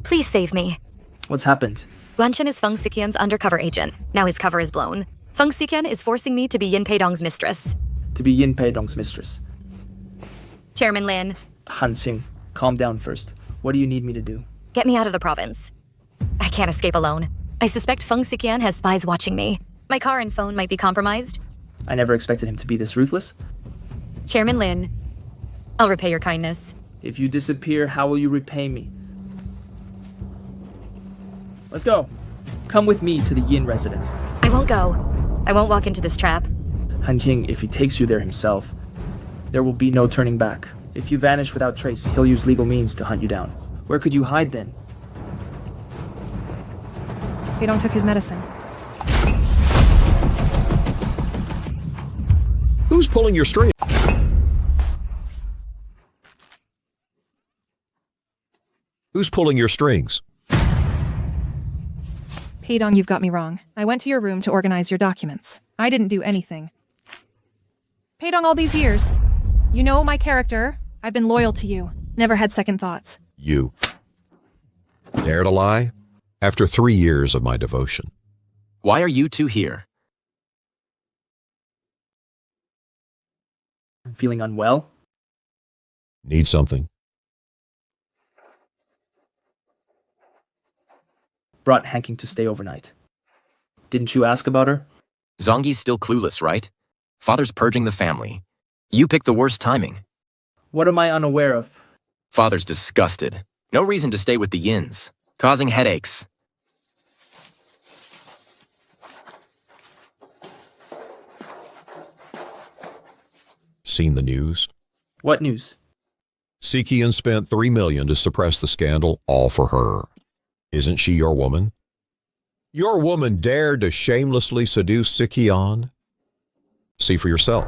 please save me. What's happened? Guanchen is Feng Xiqian's undercover agent. Now his cover is blown. Feng Xiqian is forcing me to be Yin Peidong's mistress. To be Yin Peidong's mistress. Chairman Lin. Han Xing, calm down first. What do you need me to do? Get me out of the province. I can't escape alone. I suspect Feng Xiqian has spies watching me. My car and phone might be compromised. I never expected him to be this ruthless. Chairman Lin, I'll repay your kindness. If you disappear, how will you repay me? Let's go. Come with me to the Yin residence. I won't go. I won't walk into this trap. Han King, if he takes you there himself, there will be no turning back. If you vanish without trace, he'll use legal means to hunt you down. Where could you hide then? Peidong took his medicine. Who's pulling your string? Who's pulling your strings? Peidong, you've got me wrong. I went to your room to organize your documents. I didn't do anything. Peidong, all these years. You know my character. I've been loyal to you. Never had second thoughts. You dare to lie? After 3 years of my devotion. Why are you two here? Feeling unwell? Need something? Brought Hanking to stay overnight. Didn't you ask about her? Zongyi's still clueless, right? Father's purging the family. You picked the worst timing. What am I unaware of? Father's disgusted. No reason to stay with the Yins. Causing headaches. Seen the news? What news? Xiqian spent $3 million to suppress the scandal, all for her. Isn't she your woman? Your woman dared to shamelessly seduce Xiqian? See for yourself.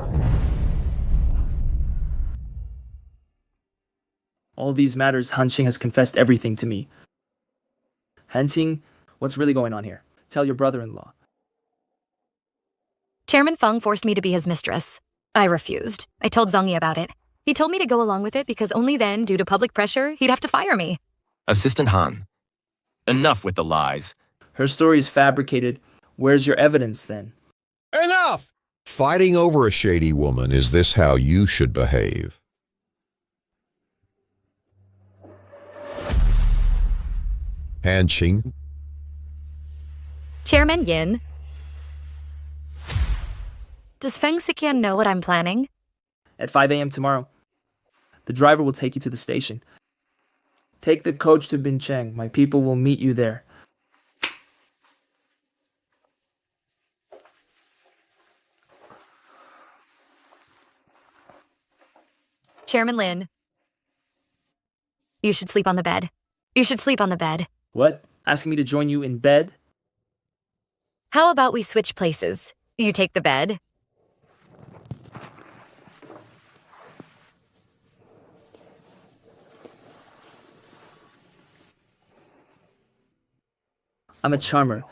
All these matters, Han Xing has confessed everything to me. Han Xing, what's really going on here? Tell your brother-in-law. Chairman Feng forced me to be his mistress. I refused. I told Zongyi about it. He told me to go along with it because only then, due to public pressure, he'd have to fire me. Assistant Han. Enough with the lies. Her story is fabricated. Where's your evidence then? Enough! Fighting over a shady woman, is this how you should behave? Han Qing. Chairman Yin. Does Feng Xiqian know what I'm planning? At 5 a.m. tomorrow. The driver will take you to the station. Take the coach to Bincheng. My people will meet you there. Chairman Lin. You should sleep on the bed. You should sleep on the bed. What? Asking me to join you in bed? How about we switch places? You take the bed. I'm a charmer,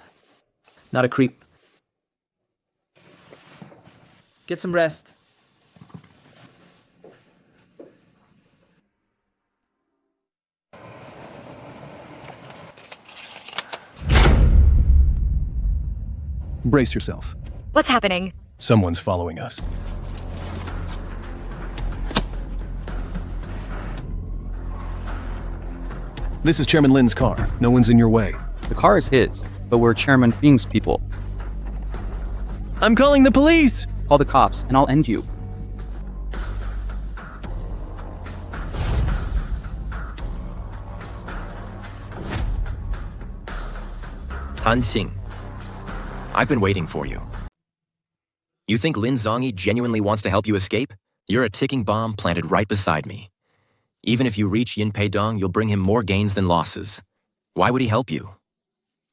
not a creep. Get some rest. Brace yourself. What's happening? Someone's following us. This is Chairman Lin's car. No one's in your way. The car is his, but we're Chairman Feng's people. I'm calling the police! Call the cops, and I'll end you. Han Qing, I've been waiting for you. You think Lin Zongyi genuinely wants to help you escape? You're a ticking bomb planted right beside me. Even if you reach Yin Peidong, you'll bring him more gains than losses. Why would he help you?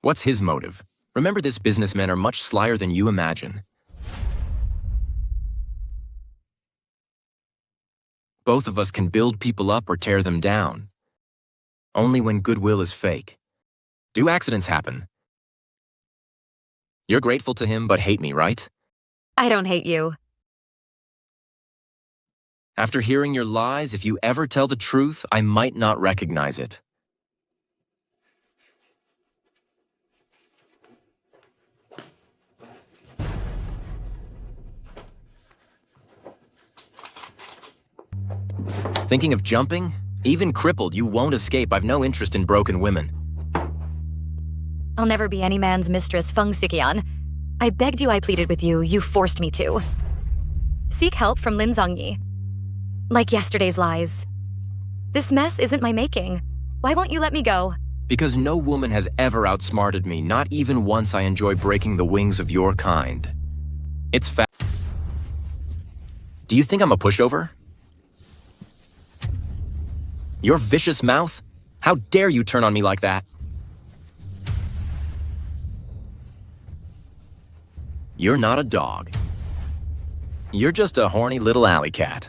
What's his motive? Remember, this businessmen are much slyer than you imagine. Both of us can build people up or tear them down. Only when goodwill is fake. Do accidents happen? You're grateful to him but hate me, right? I don't hate you. After hearing your lies, if you ever tell the truth, I might not recognize it. Thinking of jumping? Even crippled, you won't escape. I've no interest in broken women. I'll never be any man's mistress, Feng Xiqian. I begged you, I pleaded with you, you forced me to. Seek help from Lin Zongyi. Like yesterday's lies. This mess isn't my making. Why won't you let me go? Because no woman has ever outsmarted me, not even once. I enjoy breaking the wings of your kind. It's Do you think I'm a pushover? Your vicious mouth? How dare you turn on me like that? You're not a dog. You're just a horny little alley cat.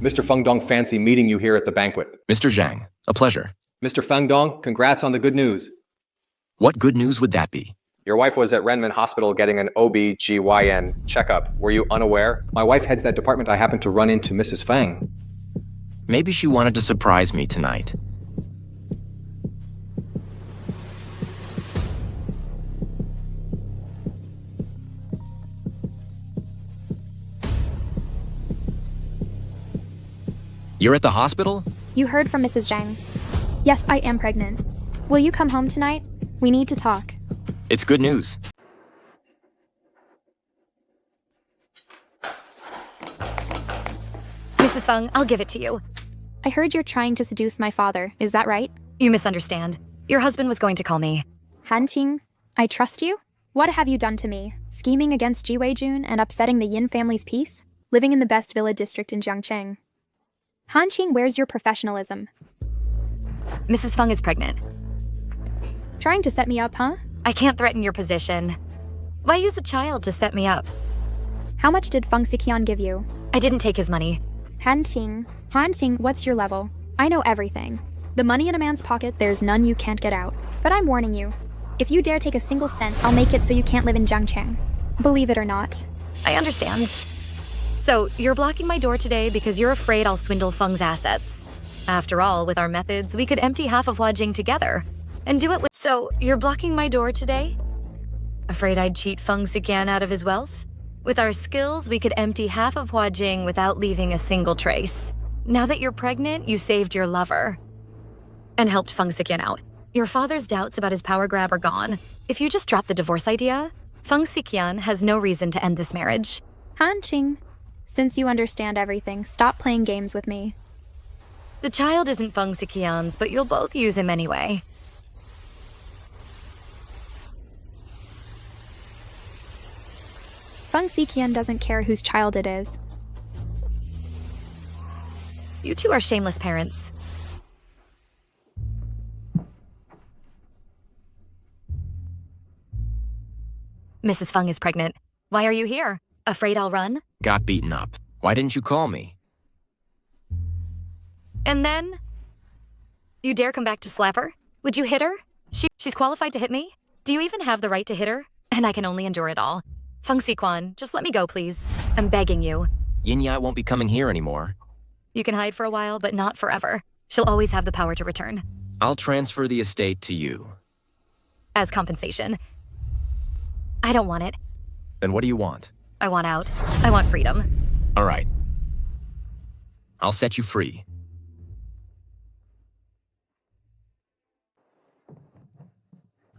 Mr. Feng Dong, fancy meeting you here at the banquet. Mr. Zhang, a pleasure. Mr. Feng Dong, congrats on the good news. What good news would that be? Your wife was at Renmin Hospital getting an OB/GYN checkup. Were you unaware? My wife heads that department. I happened to run into Mrs. Feng. Maybe she wanted to surprise me tonight. You're at the hospital? You heard from Mrs. Zhang. Yes, I am pregnant. Will you come home tonight? We need to talk. It's good news. Mrs. Feng, I'll give it to you. I heard you're trying to seduce my father. Is that right? You misunderstand. Your husband was going to call me. Han Qing, I trust you? What have you done to me? Scheming against Ji Weijun and upsetting the Yin family's peace? Living in the best villa district in Jiangcheng. Han Qing, where's your professionalism? Mrs. Feng is pregnant. Trying to set me up, huh? I can't threaten your position. Why use a child to set me up? How much did Feng Xiqian give you? I didn't take his money. Han Qing, what's your level? I know everything. The money in a man's pocket, there's none you can't get out. But I'm warning you. If you dare take a single cent, I'll make it so you can't live in Jiangcheng. Believe it or not. I understand. So, you're blocking my door today because you're afraid I'll swindle Feng's assets. After all, with our methods, we could empty half of Hua Jing together. And do it with— So, you're blocking my door today? Afraid I'd cheat Feng Siqian out of his wealth? With our skills, we could empty half of Hua Jing without leaving a single trace. Now that you're pregnant, you saved your lover. And helped Feng Siqian out. Your father's doubts about his power grab are gone. If you just drop the divorce idea, Feng Siqian has no reason to end this marriage. Han Qing, since you understand everything, stop playing games with me. The child isn't Feng Siqian's, but you'll both use him anyway. Feng Siqian doesn't care whose child it is. You two are shameless parents. Mrs. Feng is pregnant. Why are you here? Afraid I'll run? Got beaten up. Why didn't you call me? And then? You dare come back to slap her? Would you hit her? She's qualified to hit me? Do you even have the right to hit her? And I can only endure it all. Feng Siqian, just let me go, please. I'm begging you. Yin Yai won't be coming here anymore. You can hide for a while, but not forever. She'll always have the power to return. I'll transfer the estate to you. As compensation. I don't want it. Then what do you want? I want out. I want freedom. All right. I'll set you free.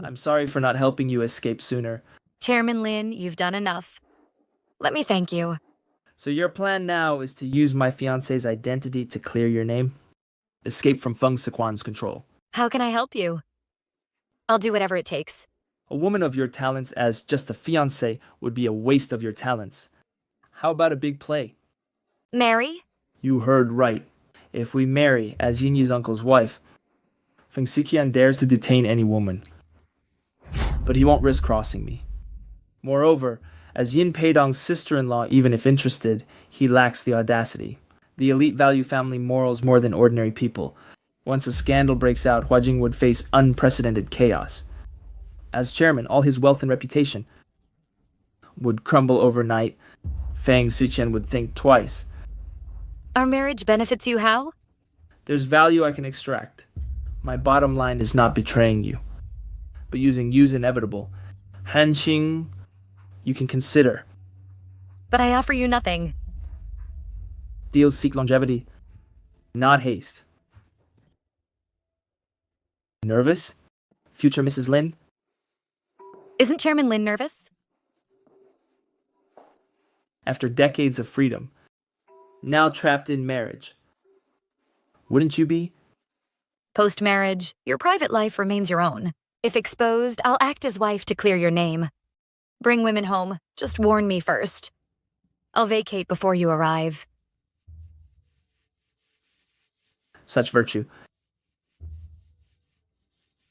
I'm sorry for not helping you escape sooner. Chairman Lin, you've done enough. Let me thank you. So your plan now is to use my fiancé's identity to clear your name? Escape from Feng Siqian's control. How can I help you? I'll do whatever it takes. A woman of your talents as just a fiancé would be a waste of your talents. How about a big play? Marry? You heard right. If we marry as Yinyi's uncle's wife, Feng Siqian dares to detain any woman. But he won't risk crossing me. Moreover, as Yin Peidong's sister-in-law, even if interested, he lacks the audacity. The elite value family morals more than ordinary people. Once a scandal breaks out, Hua Jing would face unprecedented chaos. As chairman, all his wealth and reputation would crumble overnight. Feng Siqian would think twice. Our marriage benefits you how? There's value I can extract. My bottom line is not betraying you, but using you's inevitable. Han Qing, you can consider. But I offer you nothing. Deals seek longevity, not haste. Nervous? Future Mrs. Lin? Isn't Chairman Lin nervous? After decades of freedom, now trapped in marriage. Wouldn't you be? Post-marriage, your private life remains your own. If exposed, I'll act as wife to clear your name. Bring women home. Just warn me first. I'll vacate before you arrive. Such virtue.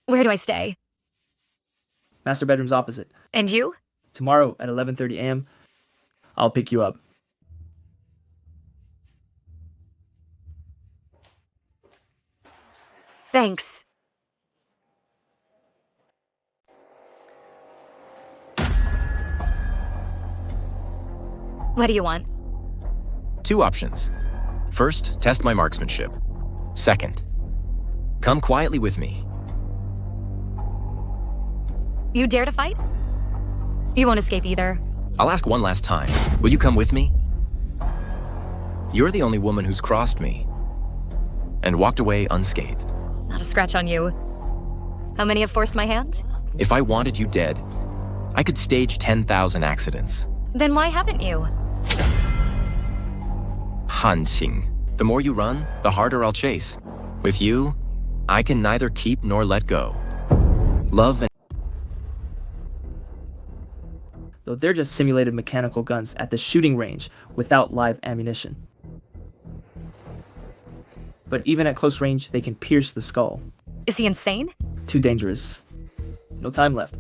Where do I stay? Master bedroom's opposite. And you? Tomorrow at 11:30 a.m., I'll pick you up. Thanks. What do you want? 2 options. First, test my marksmanship. Second, come quietly with me. You dare to fight? You won't escape either. I'll ask one last time. Will you come with me? You're the only woman who's crossed me and walked away unscathed. Not a scratch on you. How many have forced my hand? If I wanted you dead, I could stage 10,000 accidents. Then why haven't you? Han Qing. The more you run, the harder I'll chase. With you, I can neither keep nor let go. Love and... Though they're just simulated mechanical guns at the shooting range without live ammunition. But even at close range, they can pierce the skull. Is he insane? Too dangerous. No time left.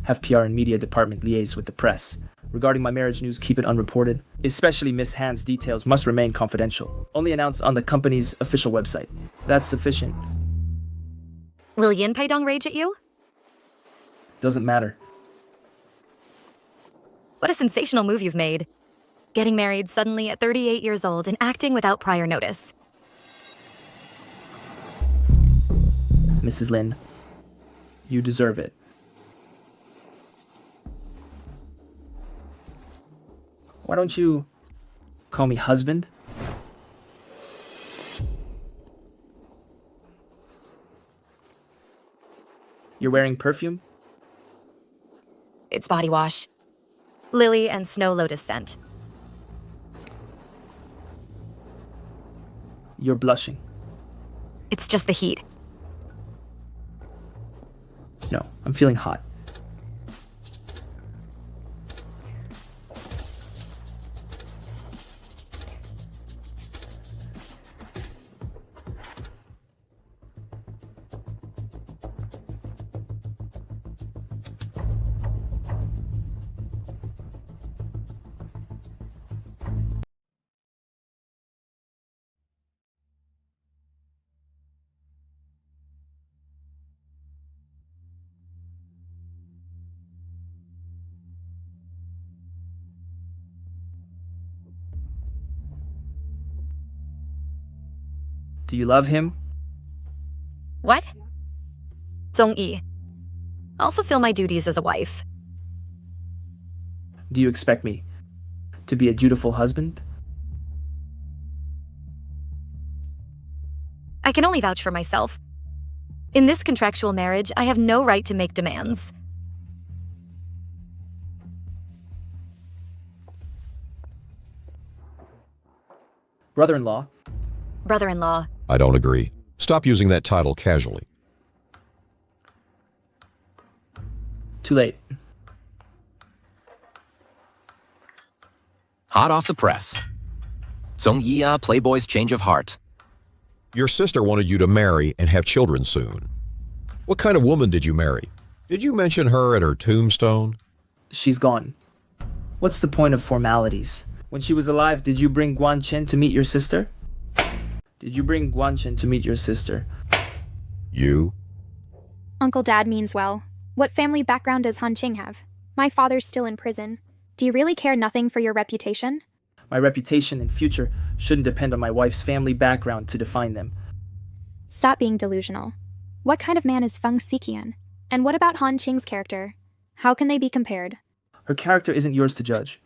Have PR and media department liaise with the press. Regarding my marriage news, keep it unreported. Especially Miss Han's details must remain confidential. Only announced on the company's official website. That's sufficient. Will Yin Peidong rage at you? Doesn't matter. What a sensational move you've made. Getting married suddenly at 38 years old and acting without prior notice. Mrs. Lin, you deserve it. Why don't you call me husband? You're wearing perfume? It's body wash. Lily and snow lotus scent. You're blushing. It's just the heat. No, I'm feeling hot. Do you love him? What? Zhongyi. I'll fulfill my duties as a wife. Do you expect me to be a dutiful husband? I can only vouch for myself. In this contractual marriage, I have no right to make demands. Brother-in-law. Brother-in-law. I don't agree. Stop using that title casually. Too late. Hot off the press. Zhongyi, Playboy's change of heart. Your sister wanted you to marry and have children soon. What kind of woman did you marry? Did you mention her at her tombstone? She's gone. What's the point of formalities? When she was alive, did you bring Guan Chen to meet your sister? Did you bring Guan Chen to meet your sister? You? Uncle Dad means well. What family background does Han Qing have? My father's still in prison. Do you really care nothing for your reputation? My reputation and future shouldn't depend on my wife's family background to define them. Stop being delusional. What kind of man is Feng Xiqian? And what about Han Qing's character? How can they be compared? Her character isn't yours to judge.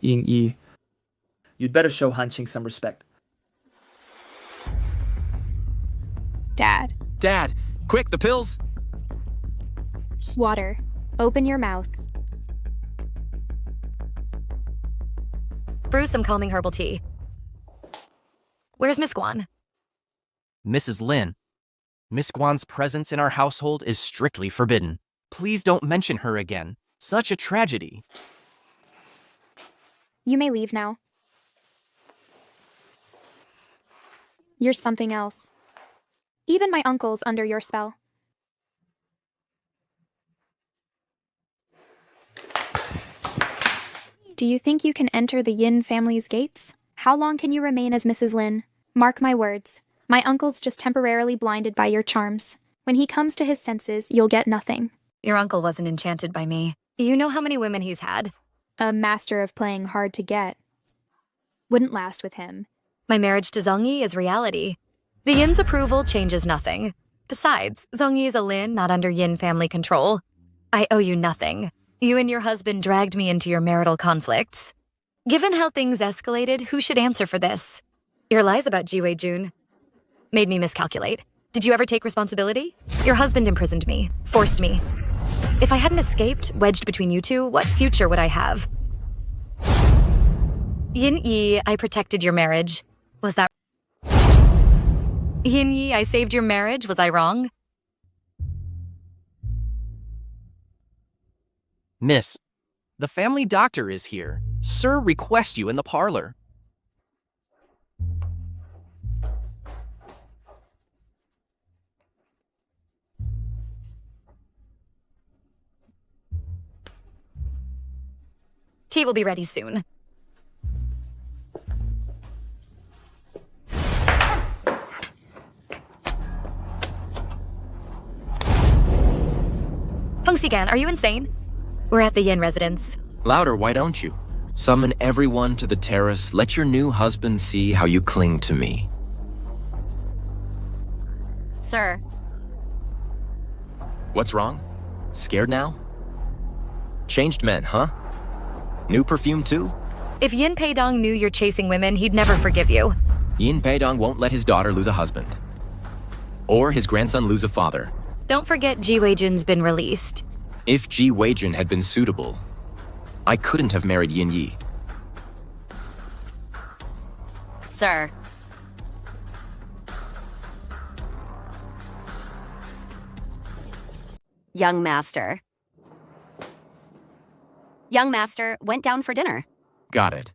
Ying Yi, you'd better show Han Qing some respect. Dad. Dad, quick, the pills! Water. Open your mouth. Brew some calming herbal tea. Where's Miss Guan? Mrs. Lin, Miss Guan's presence in our household is strictly forbidden. Please don't mention her again. Such a tragedy. You may leave now. You're something else. Even my uncle's under your spell. Do you think you can enter the Yin family's gates? How long can you remain as Mrs. Lin? Mark my words. My uncle's just temporarily blinded by your charms. When he comes to his senses, you'll get nothing. Your uncle wasn't enchanted by me. You know how many women he's had? A master of playing hard to get. Wouldn't last with him. My marriage to Zhongyi is reality. The Yin's approval changes nothing. Besides, Zhongyi is a Lin not under Yin family control. I owe you nothing. You and your husband dragged me into your marital conflicts. Given how things escalated, who should answer for this? Your lies about Jiwei Jun made me miscalculate. Did you ever take responsibility? Your husband imprisoned me, forced me. If I hadn't escaped, wedged between you two, what future would I have? Yin Yi, I protected your marriage. Was that... Yin Yi, I saved your marriage. Was I wrong? Miss, the family doctor is here. Sir requests you in the parlor. Tea will be ready soon. Feng Xigan, are you insane? We're at the Yin residence. Louder, why don't you? Summon everyone to the terrace. Let your new husband see how you cling to me. Sir. What's wrong? Scared now? Changed men, huh? New perfume too? If Yin Peidong knew you're chasing women, he'd never forgive you. Yin Peidong won't let his daughter lose a husband. Or his grandson lose a father. Don't forget Ji Weijin's been released. If Ji Weijin had been suitable, I couldn't have married Yin Yi. Sir. Young master. Young master went down for dinner. Got it.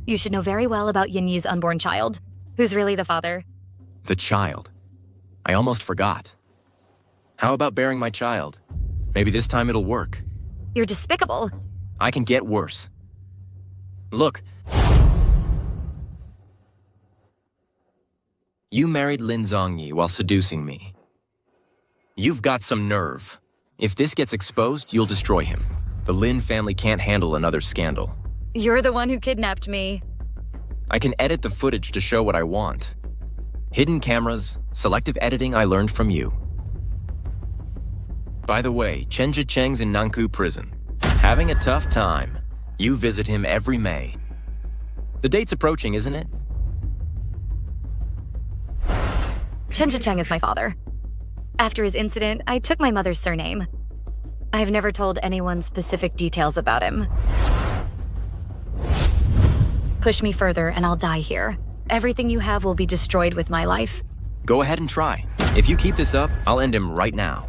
You should know very well about Yin Yi's unborn child. Who's really the father? The child. I almost forgot. How about bearing my child? Maybe this time it'll work. You're despicable. I can get worse. Look. You married Lin Zhongyi while seducing me. You've got some nerve. If this gets exposed, you'll destroy him. The Lin family can't handle another scandal. You're the one who kidnapped me. I can edit the footage to show what I want. Hidden cameras, selective editing I learned from you. By the way, Chen Zhicheng's in Nankou prison. Having a tough time. You visit him every May. The date's approaching, isn't it? Chen Zhicheng is my father. After his incident, I took my mother's surname. I've never told anyone specific details about him. Push me further and I'll die here. Everything you have will be destroyed with my life. Go ahead and try. If you keep this up, I'll end him right now.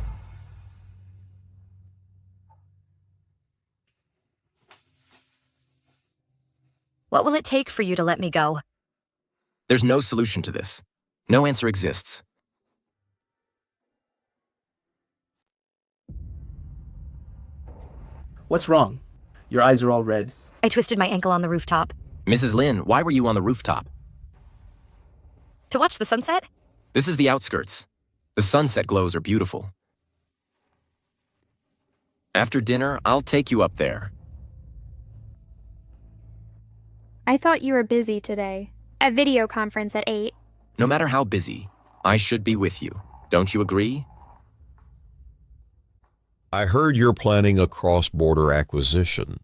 What will it take for you to let me go? There's no solution to this. No answer exists. What's wrong? Your eyes are all red. I twisted my ankle on the rooftop. Mrs. Lin, why were you on the rooftop? To watch the sunset? This is the outskirts. The sunset glows are beautiful. After dinner, I'll take you up there. I thought you were busy today. A video conference at 8. No matter how busy, I should be with you. Don't you agree? I heard you're planning a cross-border acquisition.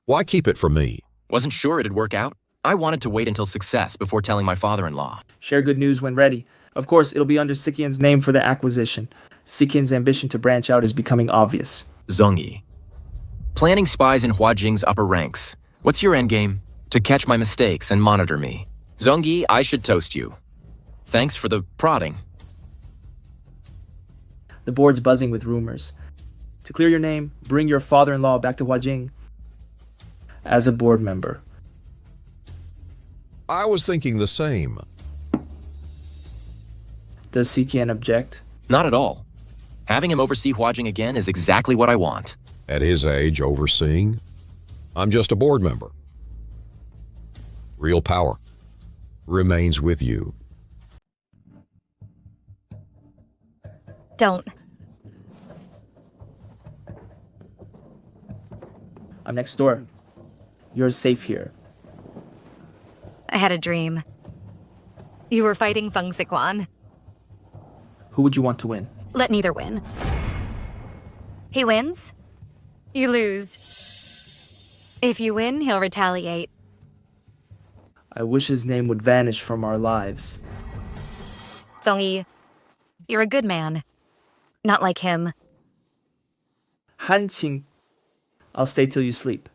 Why keep it from me? Wasn't sure it'd work out. I wanted to wait until success before telling my father-in-law. Share good news when ready. Of course, it'll be under Sikian's name for the acquisition. Sikian's ambition to branch out is becoming obvious. Zhongyi. Planning spies in Hua Jing's upper ranks. What's your endgame? To catch my mistakes and monitor me. Zhongyi, I should toast you. Thanks for the prodding. The board's buzzing with rumors. To clear your name, bring your father-in-law back to Hua Jing as a board member. I was thinking the same. Does Sikian object? Not at all. Having him oversee Hua Jing again is exactly what I want. At his age, overseeing? I'm just a board member. Real power remains with you. Don't. I'm next door. You're safe here. I had a dream. You were fighting Feng Siquan. Who would you want to win? Let neither win. He wins, you lose. If you win, he'll retaliate. I wish his name would vanish from our lives. Zhongyi, you're a good man. Not like him. Hanqing. I'll stay till you sleep.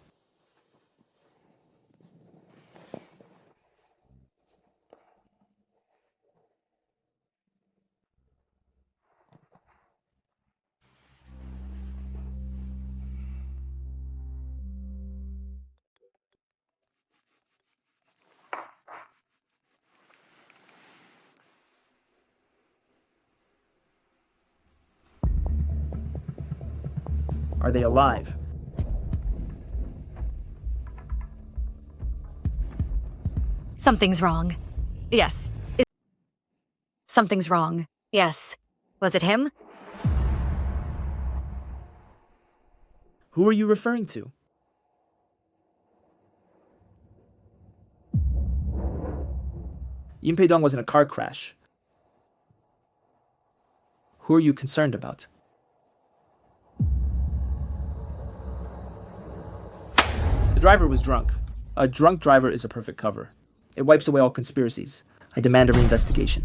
Are they alive? Something's wrong. Yes. Something's wrong. Yes. Was it him? Who are you referring to? Yin Peidong was in a car crash. Who are you concerned about? driver was drunk. A drunk driver is a perfect cover. It wipes away all conspiracies. I demand a reinvestigation.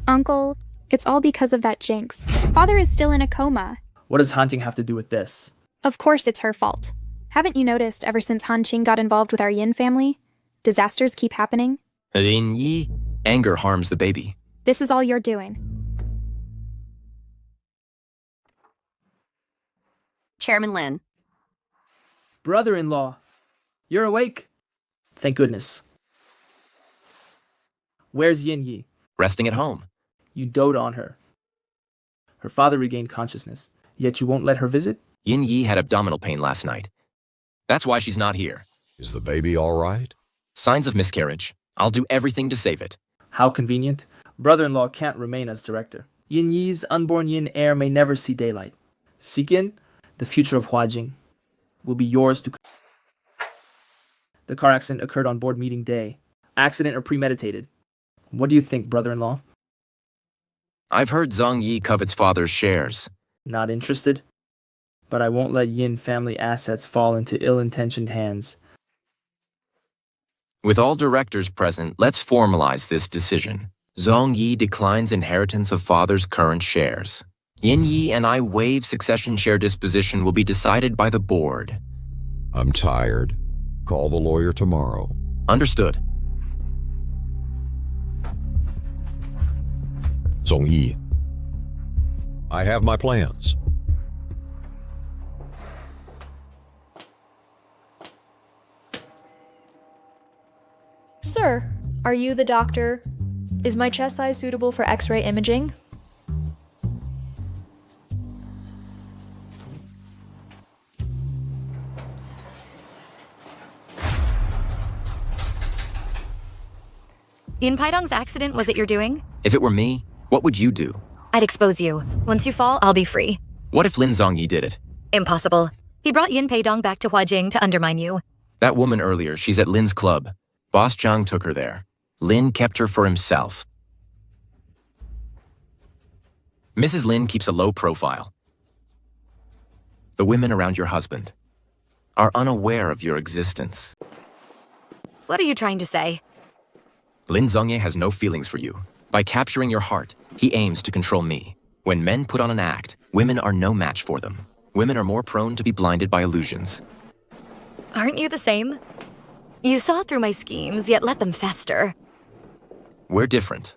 Uncle, it's all because of that jinx. Father is still in a coma. What does Han Jing have to do with this? Of course it's her fault. Haven't you noticed ever since Han Qing got involved with our Yin family? Disasters keep happening. Lin Yi, anger harms the baby. This is all you're doing. Chairman Lin. Brother-in-law, you're awake? Thank goodness. Where's Yin Yi? Resting at home. You dote on her. Her father regained consciousness, yet you won't let her visit? Yin Yi had abdominal pain last night. That's why she's not here. Is the baby all right? Signs of miscarriage. I'll do everything to save it. How convenient. Brother-in-law can't remain as director. Yin Yi's unborn Yin heir may never see daylight. Sikin, the future of Hua Jing, will be yours to... The car accident occurred on board meeting day. Accident or premeditated? What do you think, brother-in-law? I've heard Zhang Yi covets father's shares. Not interested? But I won't let Yin family assets fall into ill-intentioned hands. With all directors present, let's formalize this decision. Zhang Yi declines inheritance of father's current shares. Yin Yi and I waive succession share disposition will be decided by the board. I'm tired. Call the lawyer tomorrow. Understood. Zhong Yi, I have my plans. Sir, are you the doctor? Is my chest size suitable for X-ray imaging? Yin Paidong's accident was it your doing? If it were me, what would you do? I'd expose you. Once you fall, I'll be free. What if Lin Zhongyi did it? Impossible. He brought Yin Paidong back to Hua Jing to undermine you. That woman earlier, she's at Lin's club. Boss Zhang took her there. Lin kept her for himself. Mrs. Lin keeps a low profile. The women around your husband are unaware of your existence. What are you trying to say? Lin Zhongye has no feelings for you. By capturing your heart, he aims to control me. When men put on an act, women are no match for them. Women are more prone to be blinded by illusions. Aren't you the same? You saw through my schemes, yet let them fester. We're different.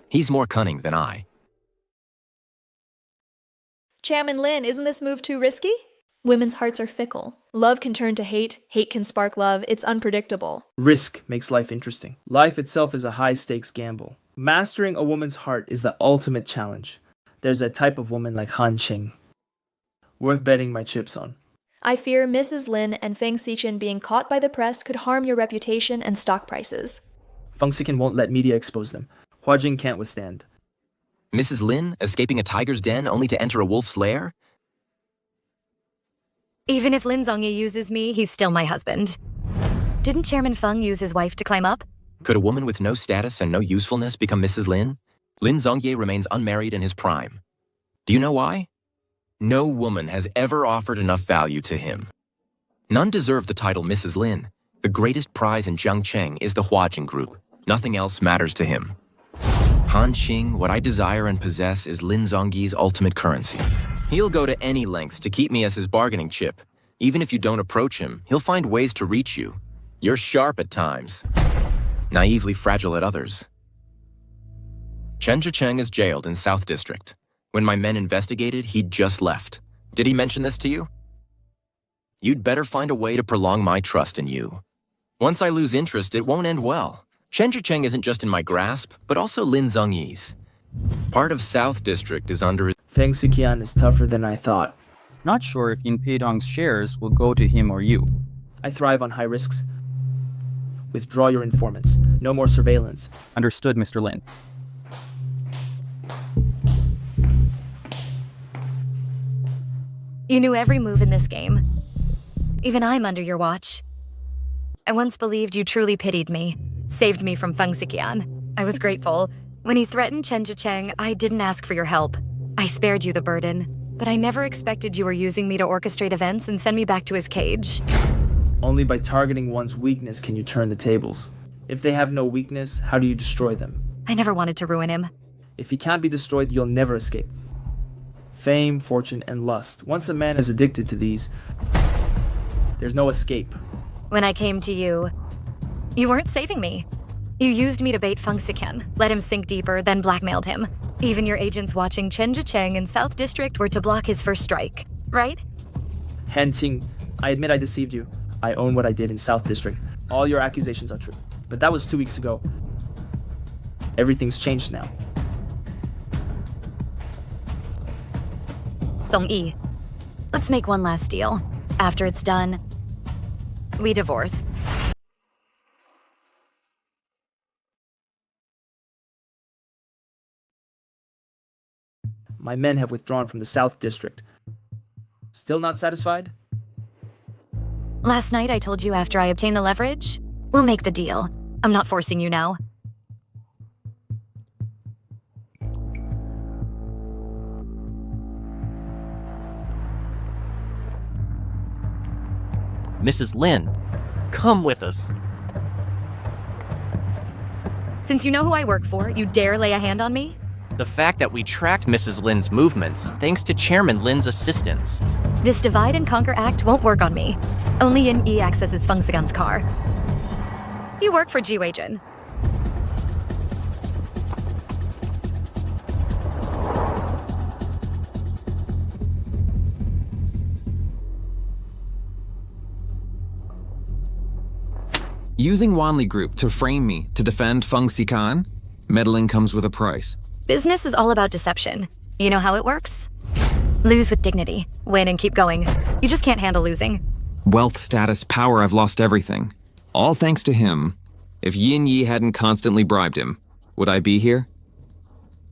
He's more cunning than I. Chairman Lin, isn't this move too risky? Women's hearts are fickle. Love can turn to hate, hate can spark love, it's unpredictable. Risk makes life interesting. Life itself is a high-stakes gamble. Mastering a woman's heart is the ultimate challenge. There's a type of woman like Han Qing. Worth betting my chips on. I fear Mrs. Lin and Feng Xichen being caught by the press could harm your reputation and stock prices. Feng Xichen won't let media expose them. Hua Jing can't withstand. Mrs. Lin escaping a tiger's den only to enter a wolf's lair? Even if Lin Zhongye uses me, he's still my husband. Didn't Chairman Feng use his wife to climb up? Could a woman with no status and no usefulness become Mrs. Lin? Lin Zhongye remains unmarried in his prime. Do you know why? No woman has ever offered enough value to him. None deserve the title Mrs. Lin. The greatest prize in Jiangcheng is the Hua Jing Group. Nothing else matters to him. Han Qing, what I desire and possess is Lin Zhongyi's ultimate currency. He'll go to any lengths to keep me as his bargaining chip. Even if you don't approach him, he'll find ways to reach you. You're sharp at times, naively fragile at others. Chen Zhicheng is jailed in South District. When my men investigated, he'd just left. Did he mention this to you? You'd better find a way to prolong my trust in you. Once I lose interest, it won't end well. Chen Zhicheng isn't just in my grasp, but also Lin Zhongyi's. Part of South District is under... Feng Xiqian is tougher than I thought. Not sure if Yin Peidong's shares will go to him or you. I thrive on high risks. Withdraw your informants. No more surveillance. Understood, Mr. Lin. You knew every move in this game. Even I'm under your watch. I once believed you truly pitied me, saved me from Feng Xiqian. I was grateful. When he threatened Chen Zhicheng, I didn't ask for your help. I spared you the burden, but I never expected you were using me to orchestrate events and send me back to his cage. Only by targeting one's weakness can you turn the tables. If they have no weakness, how do you destroy them? I never wanted to ruin him. If he can't be destroyed, you'll never escape. Fame, fortune, and lust. Once a man is addicted to these, there's no escape. When I came to you, you weren't saving me. You used me to bait Feng Siqian, let him sink deeper, then blackmailed him. Even your agents watching Chen Zhicheng in South District were to block his first strike, right? Han Ting, I admit I deceived you. I own what I did in South District. All your accusations are true. But that was 2 weeks ago. Everything's changed now. Zongyi, let's make one last deal. After it's done, we divorce. My men have withdrawn from the South District. Still not satisfied? Last night I told you after I obtain the leverage, we'll make the deal. I'm not forcing you now. Mrs. Lin, come with us. Since you know who I work for, you dare lay a hand on me? The fact that we tracked Mrs. Lin's movements thanks to Chairman Lin's assistance. This divide and conquer act won't work on me. Only Yin Yi accesses Feng Siqian's car. You work for Ji Weijun. Using Wanli Group to frame me to defend Feng Siqian? Meddling comes with a price. Business is all about deception. You know how it works? Lose with dignity. Win and keep going. You just can't handle losing. Wealth, status, power, I've lost everything. All thanks to him. If Yin Yi hadn't constantly bribed him, would I be here?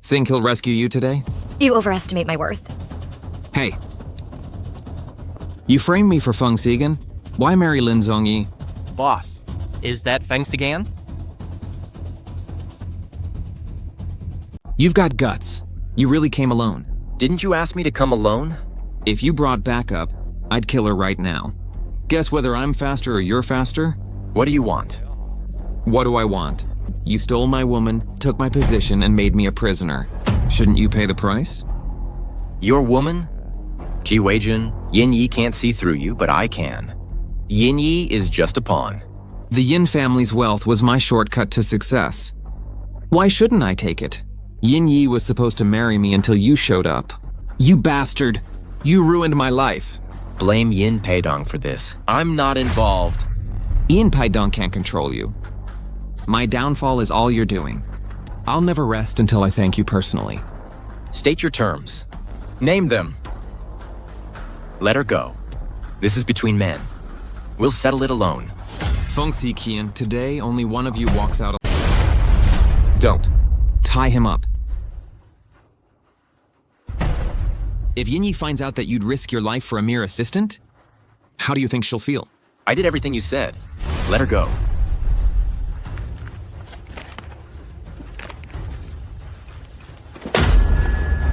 Think he'll rescue you today? You overestimate my worth. Hey. You framed me for Feng Siqian. Why marry Lin Zongyi? Boss, is that Feng Siqian? You've got guts. You really came alone. Didn't you ask me to come alone? If you brought backup, I'd kill her right now. Guess whether I'm faster or you're faster? What do you want? What do I want? You stole my woman, took my position, and made me a prisoner. Shouldn't you pay the price? Your woman? Ji Weijun, Yin Yi can't see through you, but I can. Yin Yi is just a pawn. The Yin family's wealth was my shortcut to success. Why shouldn't I take it? Yin Yi was supposed to marry me until you showed up. You bastard! You ruined my life. Blame Yin Peidong for this. I'm not involved. Yin Peidong can't control you. My downfall is all you're doing. I'll never rest until I thank you personally. State your terms. Name them. Let her go. This is between men. We'll settle it alone. Feng Siqian, today only one of you walks out. Don't. Tie him up. If Yin Yi finds out that you'd risk your life for a mere assistant, how do you think she'll feel? I did everything you said. Let her go.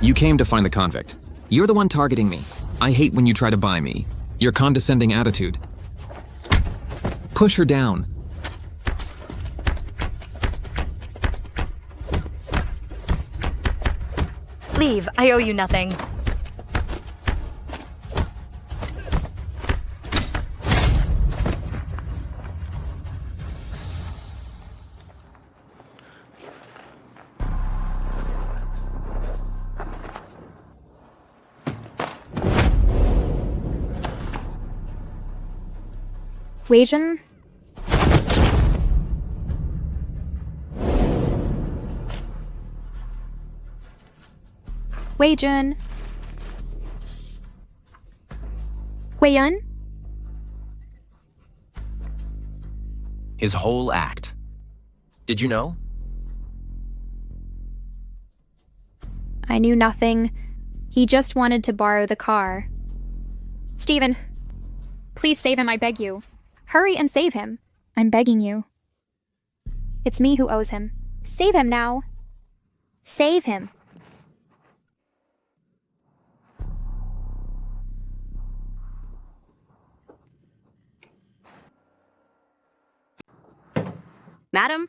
You came to find the convict. You're the one targeting me. I hate when you try to buy me. Your condescending attitude. Push her down. Leave. I owe you nothing. Weijun? Weijun? Weiyun? His whole act. Did you know? I knew nothing. He just wanted to borrow the car. Steven, please save him, I beg you. Hurry and save him. I'm begging you. It's me who owes him. Save him now. Save him. Madam,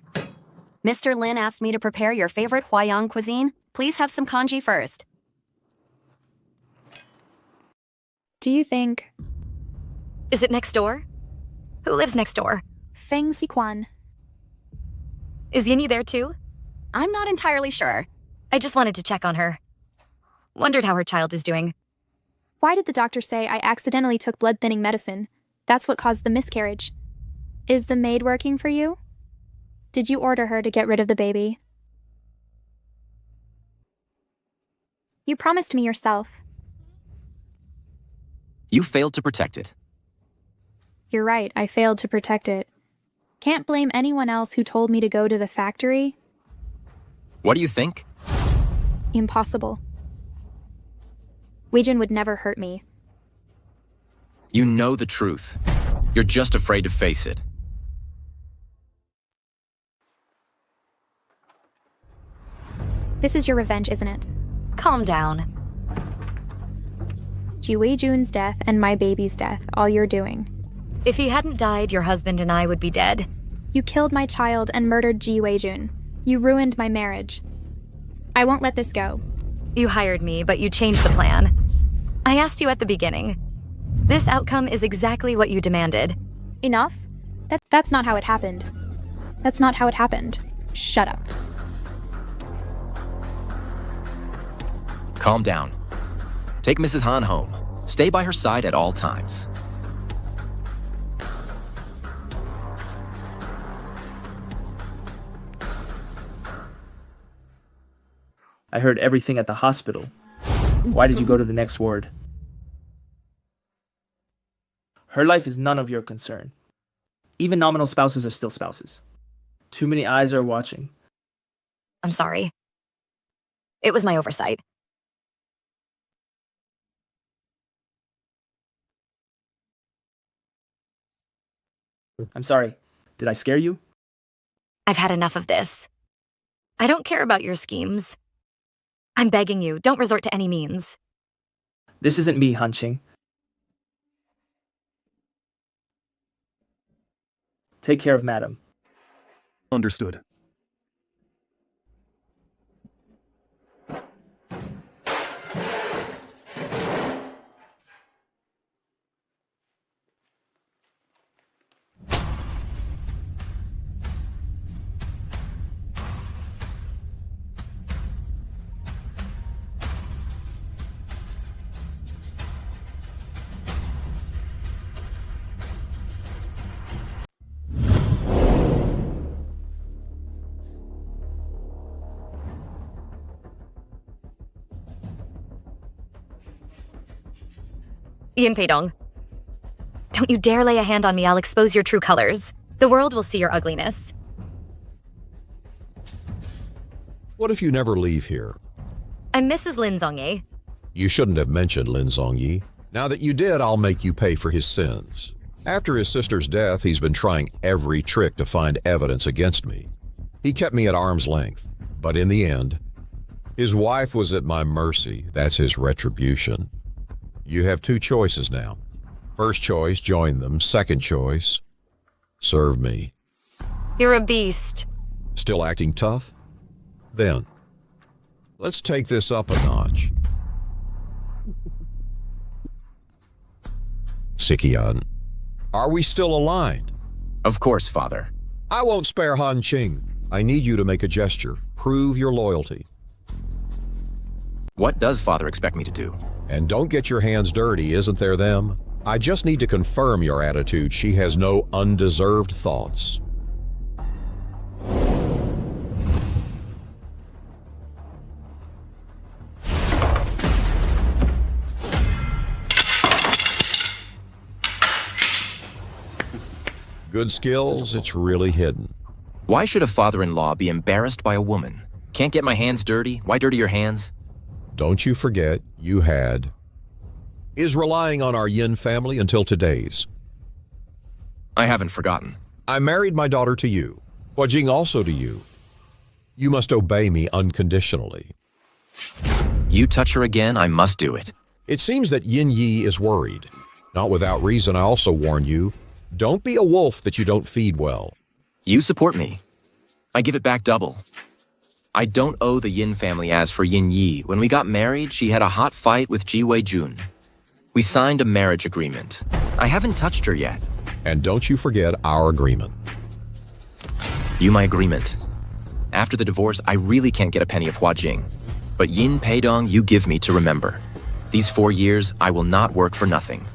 Mr. Lin asked me to prepare your favorite Huayang cuisine. Please have some congee first. Do you think... Is it next door? Who lives next door? Feng Siquan. Is Yinyi there too? I'm not entirely sure. I just wanted to check on her. Wondered how her child is doing. Why did the doctor say I accidentally took blood-thinning medicine? That's what caused the miscarriage. Is the maid working for you? Did you order her to get rid of the baby? You promised me yourself. You failed to protect it. You're right, I failed to protect it. Can't blame anyone else who told me to go to the factory. What do you think? Impossible. Weijin would never hurt me. You know the truth. You're just afraid to face it. This is your revenge, isn't it? Calm down. Ji Weijun's death and my baby's death, all you're doing. If he hadn't died, your husband and I would be dead. You killed my child and murdered Ji Weijun. You ruined my marriage. I won't let this go. You hired me, but you changed the plan. I asked you at the beginning. This outcome is exactly what you demanded. Enough? That's not how it happened. That's not how it happened. Shut up. Calm down. Take Mrs. Han home. Stay by her side at all times. I heard everything at the hospital. Why did you go to the next ward? Her life is none of your concern. Even nominal spouses are still spouses. Too many eyes are watching. I'm sorry. It was my oversight. I'm sorry. Did I scare you? I've had enough of this. I don't care about your schemes. I'm begging you, don't resort to any means. This isn't me hunching. Take care of Madam. Understood. Ian Peidong. Don't you dare lay a hand on me, I'll expose your true colors. The world will see your ugliness. What if you never leave here? I'm Mrs. Lin Zhongye. You shouldn't have mentioned Lin Zhongyi. Now that you did, I'll make you pay for his sins. After his sister's death, he's been trying every trick to find evidence against me. He kept me at arm's length, but in the end, his wife was at my mercy. That's his retribution. You have two choices now. First choice, join them. Second choice, serve me. You're a beast. Still acting tough? Then, let's take this up a notch. Sikian, are we still aligned? Of course, Father. I won't spare Han Qing. I need you to make a gesture. Prove your loyalty. What does Father expect me to do? And don't get your hands dirty, isn't there them? I just need to confirm your attitude. She has no undeserved thoughts. Good skills, it's really hidden. Why should a father-in-law be embarrassed by a woman? Can't get my hands dirty? Why dirty your hands? Don't you forget, you had. Is relying on our Yin family until today's. I haven't forgotten. I married my daughter to you. Hua Jing also to you. You must obey me unconditionally. You touch her again, I must do it. It seems that Yin Yi is worried. Not without reason, I also warn you, don't be a wolf that you don't feed well. You support me. I give it back double. I don't owe the Yin family. As for Yin Yi, when we got married, she had a hot fight with Ji Wei Jun. We signed a marriage agreement. I haven't touched her yet. And don't you forget our agreement. My agreement. After the divorce, I really can't get a penny of Hua Jing. But Yin Peidong, you give me to remember. These 4 years, I will not work for nothing.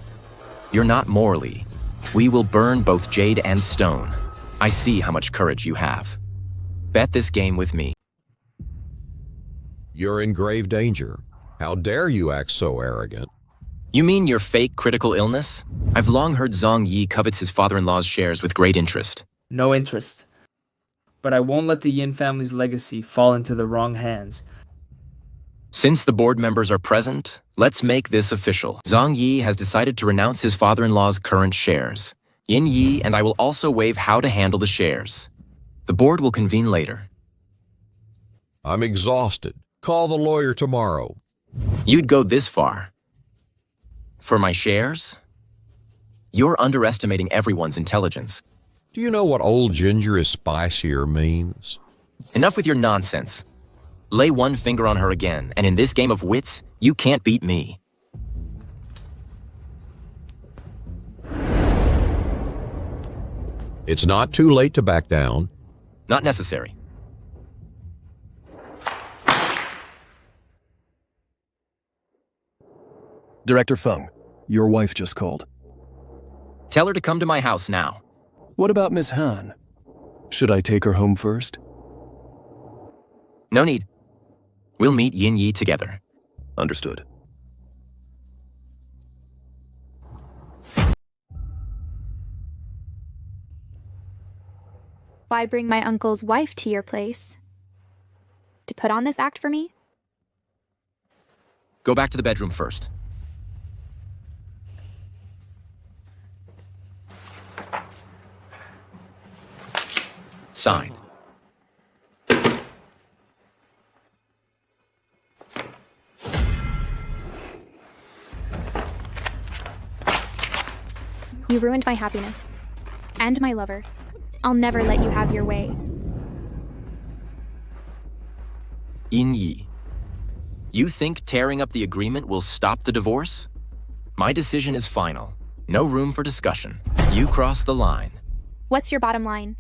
You're not morally. We will burn both jade and stone. I see how much courage you have. Bet this game with me. You're in grave danger. How dare you act so arrogant? You mean your fake critical illness? I've long heard Zhang Yi covets his father-in-law's shares with great interest. No interest. But I won't let the Yin family's legacy fall into the wrong hands. Since the board members are present, let's make this official. Zhang Yi has decided to renounce his father-in-law's current shares. Yin Yi and I will also waive how to handle the shares. The board will convene later. I'm exhausted. Call the lawyer tomorrow. You'd go this far? For my shares? You're underestimating everyone's intelligence. Do you know what old ginger is spicier means? Enough with your nonsense. Lay one finger on her again, and in this game of wits, you can't beat me. It's not too late to back down. Not necessary. Director Feng, your wife just called. Tell her to come to my house now. What about Miss Han? Should I take her home first? No need. We'll meet Yin Yi together. Understood. Why bring my uncle's wife to your place? To put on this act for me? Go back to the bedroom first. Signed. You ruined my happiness. And my lover. I'll never let you have your way. Yin Yi, you think tearing up the agreement will stop the divorce? My decision is final. No room for discussion. You cross the line. What's your bottom line?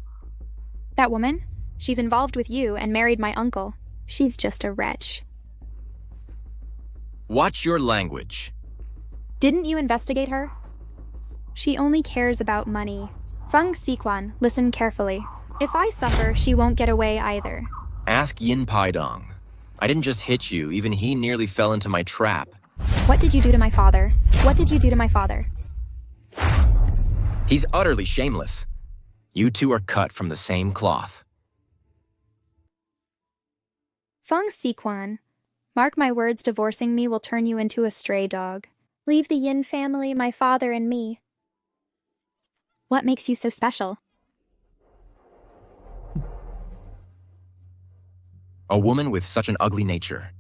That woman? She's involved with you and married my uncle. She's just a wretch. Watch your language. Didn't you investigate her? She only cares about money. Feng Siquan, listen carefully. If I suffer, she won't get away either. Ask Yin Peidong. I didn't just hit you, even he nearly fell into my trap. What did you do to my father? What did you do to my father? He's utterly shameless. You two are cut from the same cloth. Feng Siquan, mark my words, divorcing me will turn you into a stray dog. Leave the Yin family, my father, and me. What makes you so special? A woman with such an ugly nature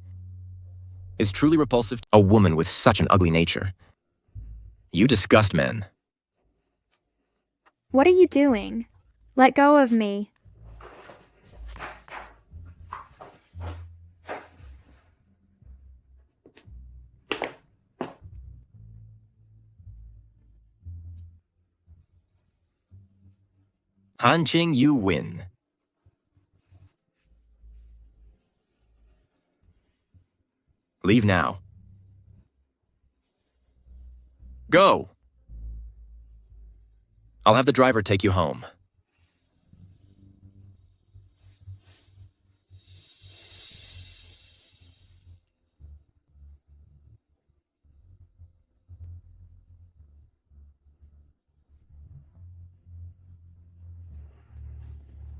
is truly repulsive. A woman with such an ugly nature. You disgust men. What are you doing? Let go of me. Han Qing, you win. Leave now. Go! I'll have the driver take you home.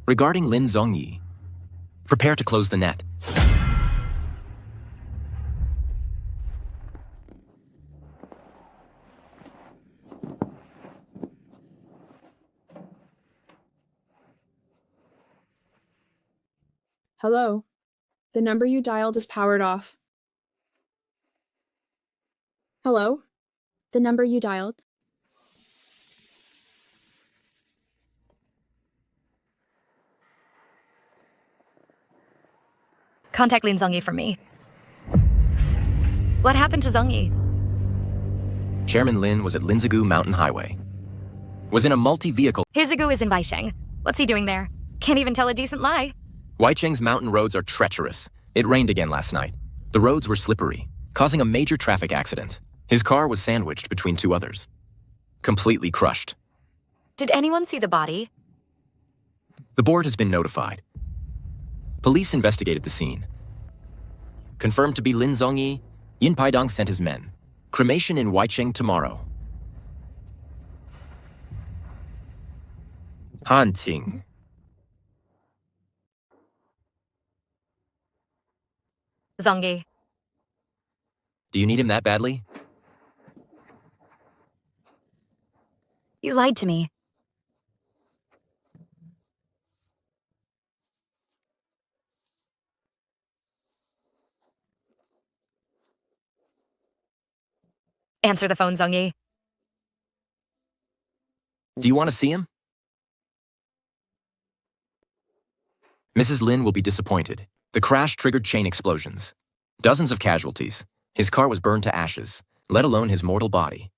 Regarding Lin Zhongyi, prepare to close the net. Hello. The number you dialed is powered off. Hello? The number you dialed. Contact Lin Zongyi for me. What happened to Zongyi? Chairman Lin was at Linzigu Mountain Highway. Was in a multi-vehicle. Hizigu is in Waicheng. What's he doing there? Can't even tell a decent lie. Waicheng's mountain roads are treacherous. It rained again last night. The roads were slippery, causing a major traffic accident. His car was sandwiched between two others. Completely crushed. Did anyone see the body? The board has been notified. Police investigated the scene. Confirmed to be Lin Zongyi, Yin Paidong sent his men. Cremation in Waicheng tomorrow. Hanting. Zongyi. Do you need him that badly? You lied to me. Answer the phone, Zongyi. Do you want to see him? Mrs. Lin will be disappointed. The crash triggered chain explosions. Dozens of casualties. His car was burned to ashes, let alone his mortal body.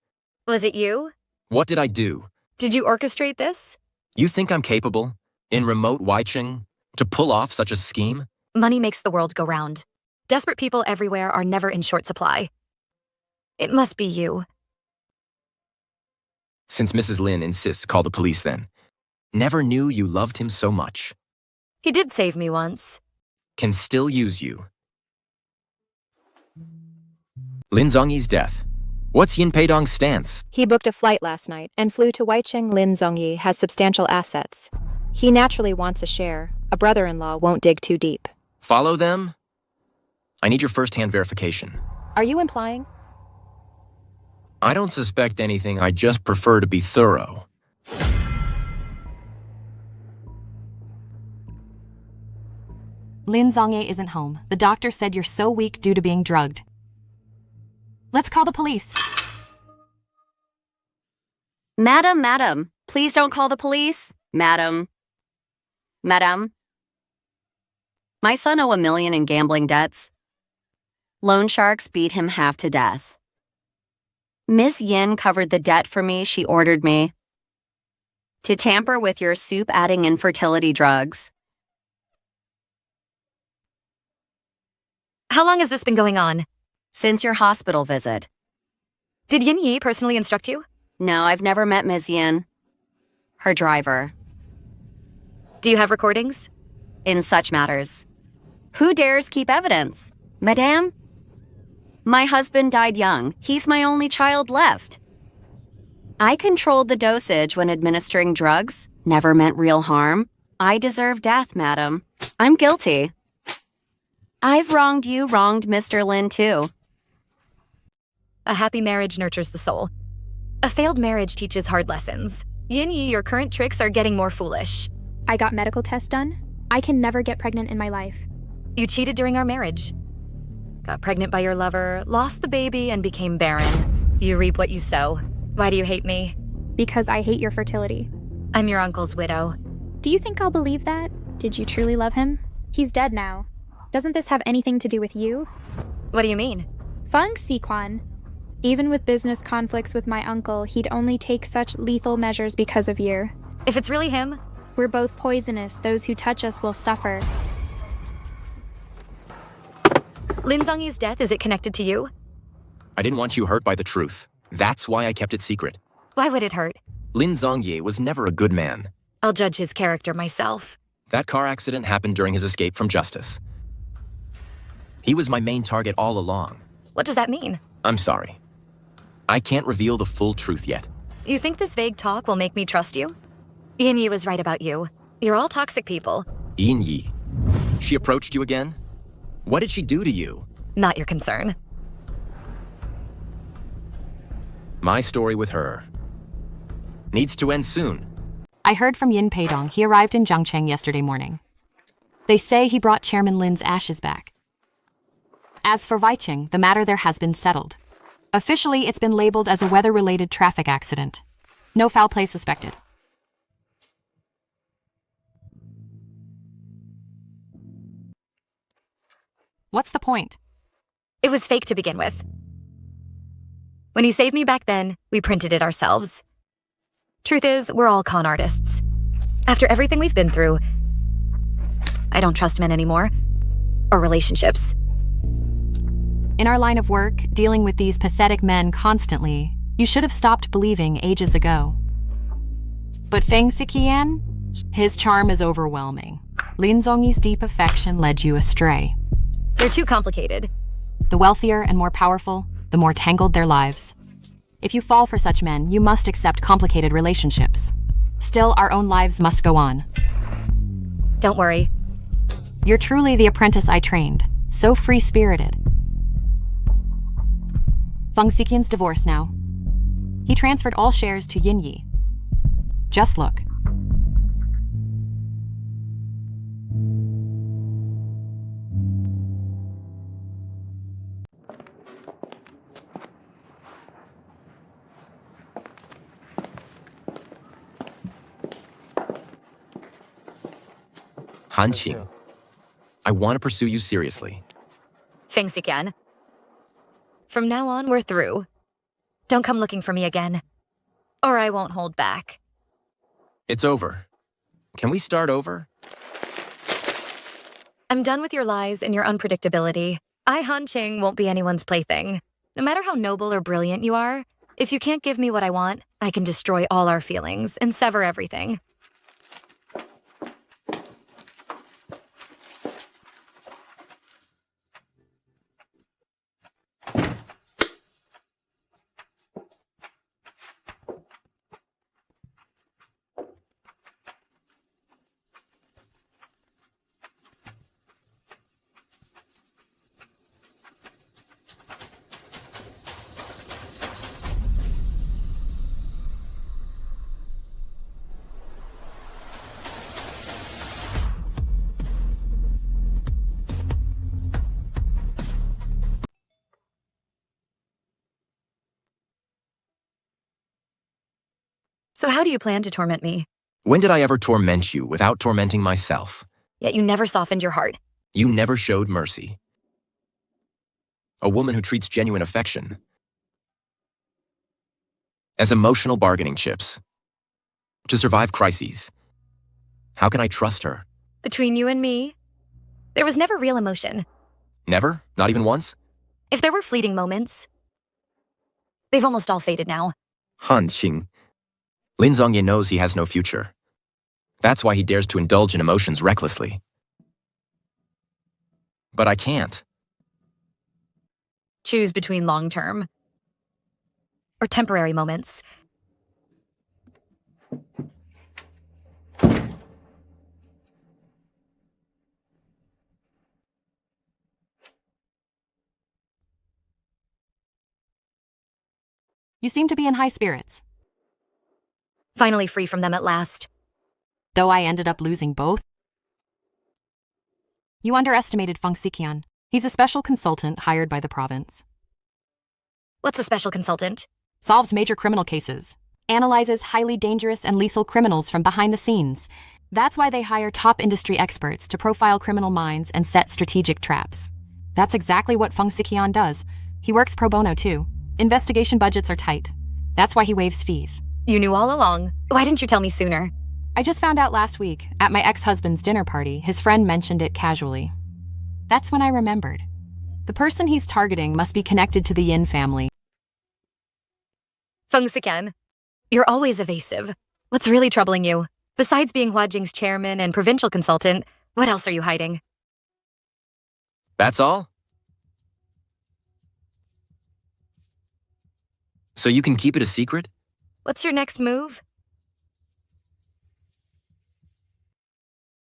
Was it you? What did I do? Did you orchestrate this? You think I'm capable, in remote Waicheng, to pull off such a scheme? Money makes the world go round. Desperate people everywhere are never in short supply. It must be you. Since Mrs. Lin insists, call the police then. Never knew you loved him so much. He did save me once. Can still use you. Lin Zongyi's death. What's Yin Peidong's stance? He booked a flight last night and flew to Waicheng. Lin Zongyi has substantial assets. He naturally wants a share. A brother-in-law won't dig too deep. Follow them? I need your first-hand verification. Are you implying? I don't suspect anything, I just prefer to be thorough. Lin Zongyi isn't home. The doctor said you're so weak due to being drugged. Let's call the police. Madam, please don't call the police. Madam. My son owe $1 million in gambling debts. Loan sharks beat him half to death. Miss Yin covered the debt for me. She ordered me to tamper with your soup-adding infertility drugs. How long has this been going on? Since your hospital visit. Did Yin Yi personally instruct you? No, I've never met Ms. Yin. Her driver. Do you have recordings? In such matters. Who dares keep evidence? Madame? My husband died young. He's my only child left. I controlled the dosage when administering drugs. Never meant real harm. I deserve death, madam. I'm guilty. I've wronged you, wronged Mr. Lin too. A happy marriage nurtures the soul. A failed marriage teaches hard lessons. Yin Yi, your current tricks are getting more foolish. I got medical tests done. I can never get pregnant in my life. You cheated during our marriage. Got pregnant by your lover, lost the baby, and became barren. You reap what you sow. Why do you hate me? Because I hate your fertility. I'm your uncle's widow. Do you think I'll believe that? Did you truly love him? He's dead now. Doesn't this have anything to do with you? What do you mean? Feng Siquan. Even with business conflicts with my uncle, he'd only take such lethal measures because of you. If it's really him, we're both poisonous. Those who touch us will suffer. Lin Zongyi's death, is it connected to you? I didn't want you hurt by the truth. That's why I kept it secret. Why would it hurt? Lin Zongyi was never a good man. I'll judge his character myself. That car accident happened during his escape from justice. He was my main target all along. What does that mean? I'm sorry. I can't reveal the full truth yet. You think this vague talk will make me trust you? Yin Yi was right about you. You're all toxic people. Yin Yi. She approached you again? What did she do to you? Not your concern. My story with her needs to end soon. I heard from Yin Peidong. He arrived in Zhangcheng yesterday morning. They say he brought Chairman Lin's ashes back. As for Waicheng, the matter there has been settled. Officially, it's been labeled as a weather-related traffic accident. No foul play suspected. What's the point? It was fake to begin with. When he saved me back then, we printed it ourselves. Truth is, we're all con artists. After everything we've been through, I don't trust men anymore. Or relationships. In our line of work, dealing with these pathetic men constantly, you should have stopped believing ages ago. But Feng Siqian? His charm is overwhelming. Lin Zongyi's deep affection led you astray. They're too complicated. The wealthier and more powerful, the more tangled their lives. If you fall for such men, you must accept complicated relationships. Still, our own lives must go on. Don't worry. You're truly the apprentice I trained, so free-spirited. Feng Siqian's divorced now. He transferred all shares to Yinyi. Just look. Han Qing, I want to pursue you seriously. Feng Siqian. From now on, we're through. Don't come looking for me again. Or I won't hold back. It's over. Can we start over? I'm done with your lies and your unpredictability. I, Han Qing, won't be anyone's plaything. No matter how noble or brilliant you are, if you can't give me what I want, I can destroy all our feelings and sever everything. So how do you plan to torment me? When did I ever torment you without tormenting myself? Yet you never softened your heart. You never showed mercy. A woman who treats genuine affection as emotional bargaining chips to survive crises. How can I trust her? Between you and me, there was never real emotion. Never? Not even once? If there were fleeting moments, they've almost all faded now. Han Qing. Lin Zongye knows he has no future. That's why he dares to indulge in emotions recklessly. But I can't. Choose between long-term or temporary moments. You seem to be in high spirits. Finally free from them at last. Though I ended up losing both. You underestimated Feng Siqian. He's a special consultant hired by the province. What's a special consultant? Solves major criminal cases. Analyzes highly dangerous and lethal criminals from behind the scenes. That's why they hire top industry experts to profile criminal minds and set strategic traps. That's exactly what Feng Siqian does. He works pro bono too. Investigation budgets are tight. That's why he waives fees. You knew all along. Why didn't you tell me sooner? I just found out last week. At my ex-husband's dinner party, his friend mentioned it casually. That's when I remembered. The person he's targeting must be connected to the Yin family. Feng Siqian, you're always evasive. What's really troubling you? Besides being Hua Jing's chairman and provincial consultant, what else are you hiding? That's all? So you can keep it a secret? What's your next move?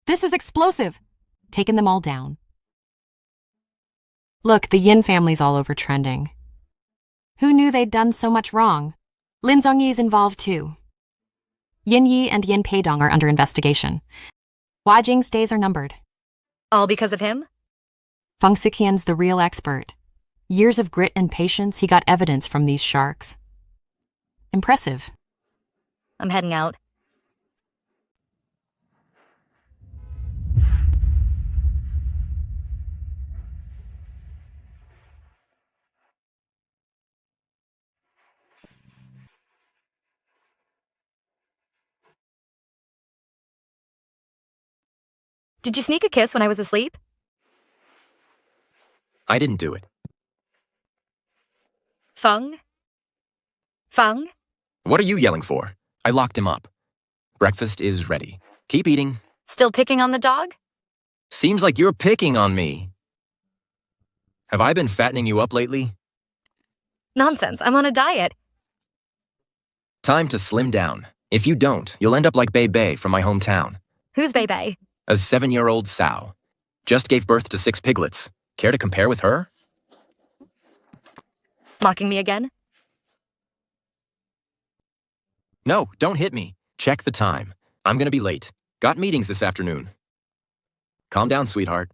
This is explosive. Taking them all down. Look, the Yin family's all over trending. Who knew they'd done so much wrong? Lin Zongyi's involved too. Yin Yi and Yin Peidong are under investigation. Hua Jing's days are numbered. All because of him? Feng Siqian's the real expert. Years of grit and patience, he got evidence from these sharks. Impressive. I'm heading out. Did you sneak a kiss when I was asleep? I didn't do it. Feng? Feng? What are you yelling for? I locked him up. Breakfast is ready. Keep eating. Still picking on the dog? Seems like you're picking on me. Have I been fattening you up lately? Nonsense, I'm on a diet. Time to slim down. If you don't, you'll end up like Bei Bei from my hometown. Who's Bei? A 7-year-old sow. Just gave birth to 6 piglets. Care to compare with her? Mocking me again? No, don't hit me. Check the time. I'm gonna be late. Got meetings this afternoon. Calm down, sweetheart.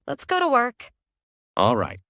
Let's go to work. All right.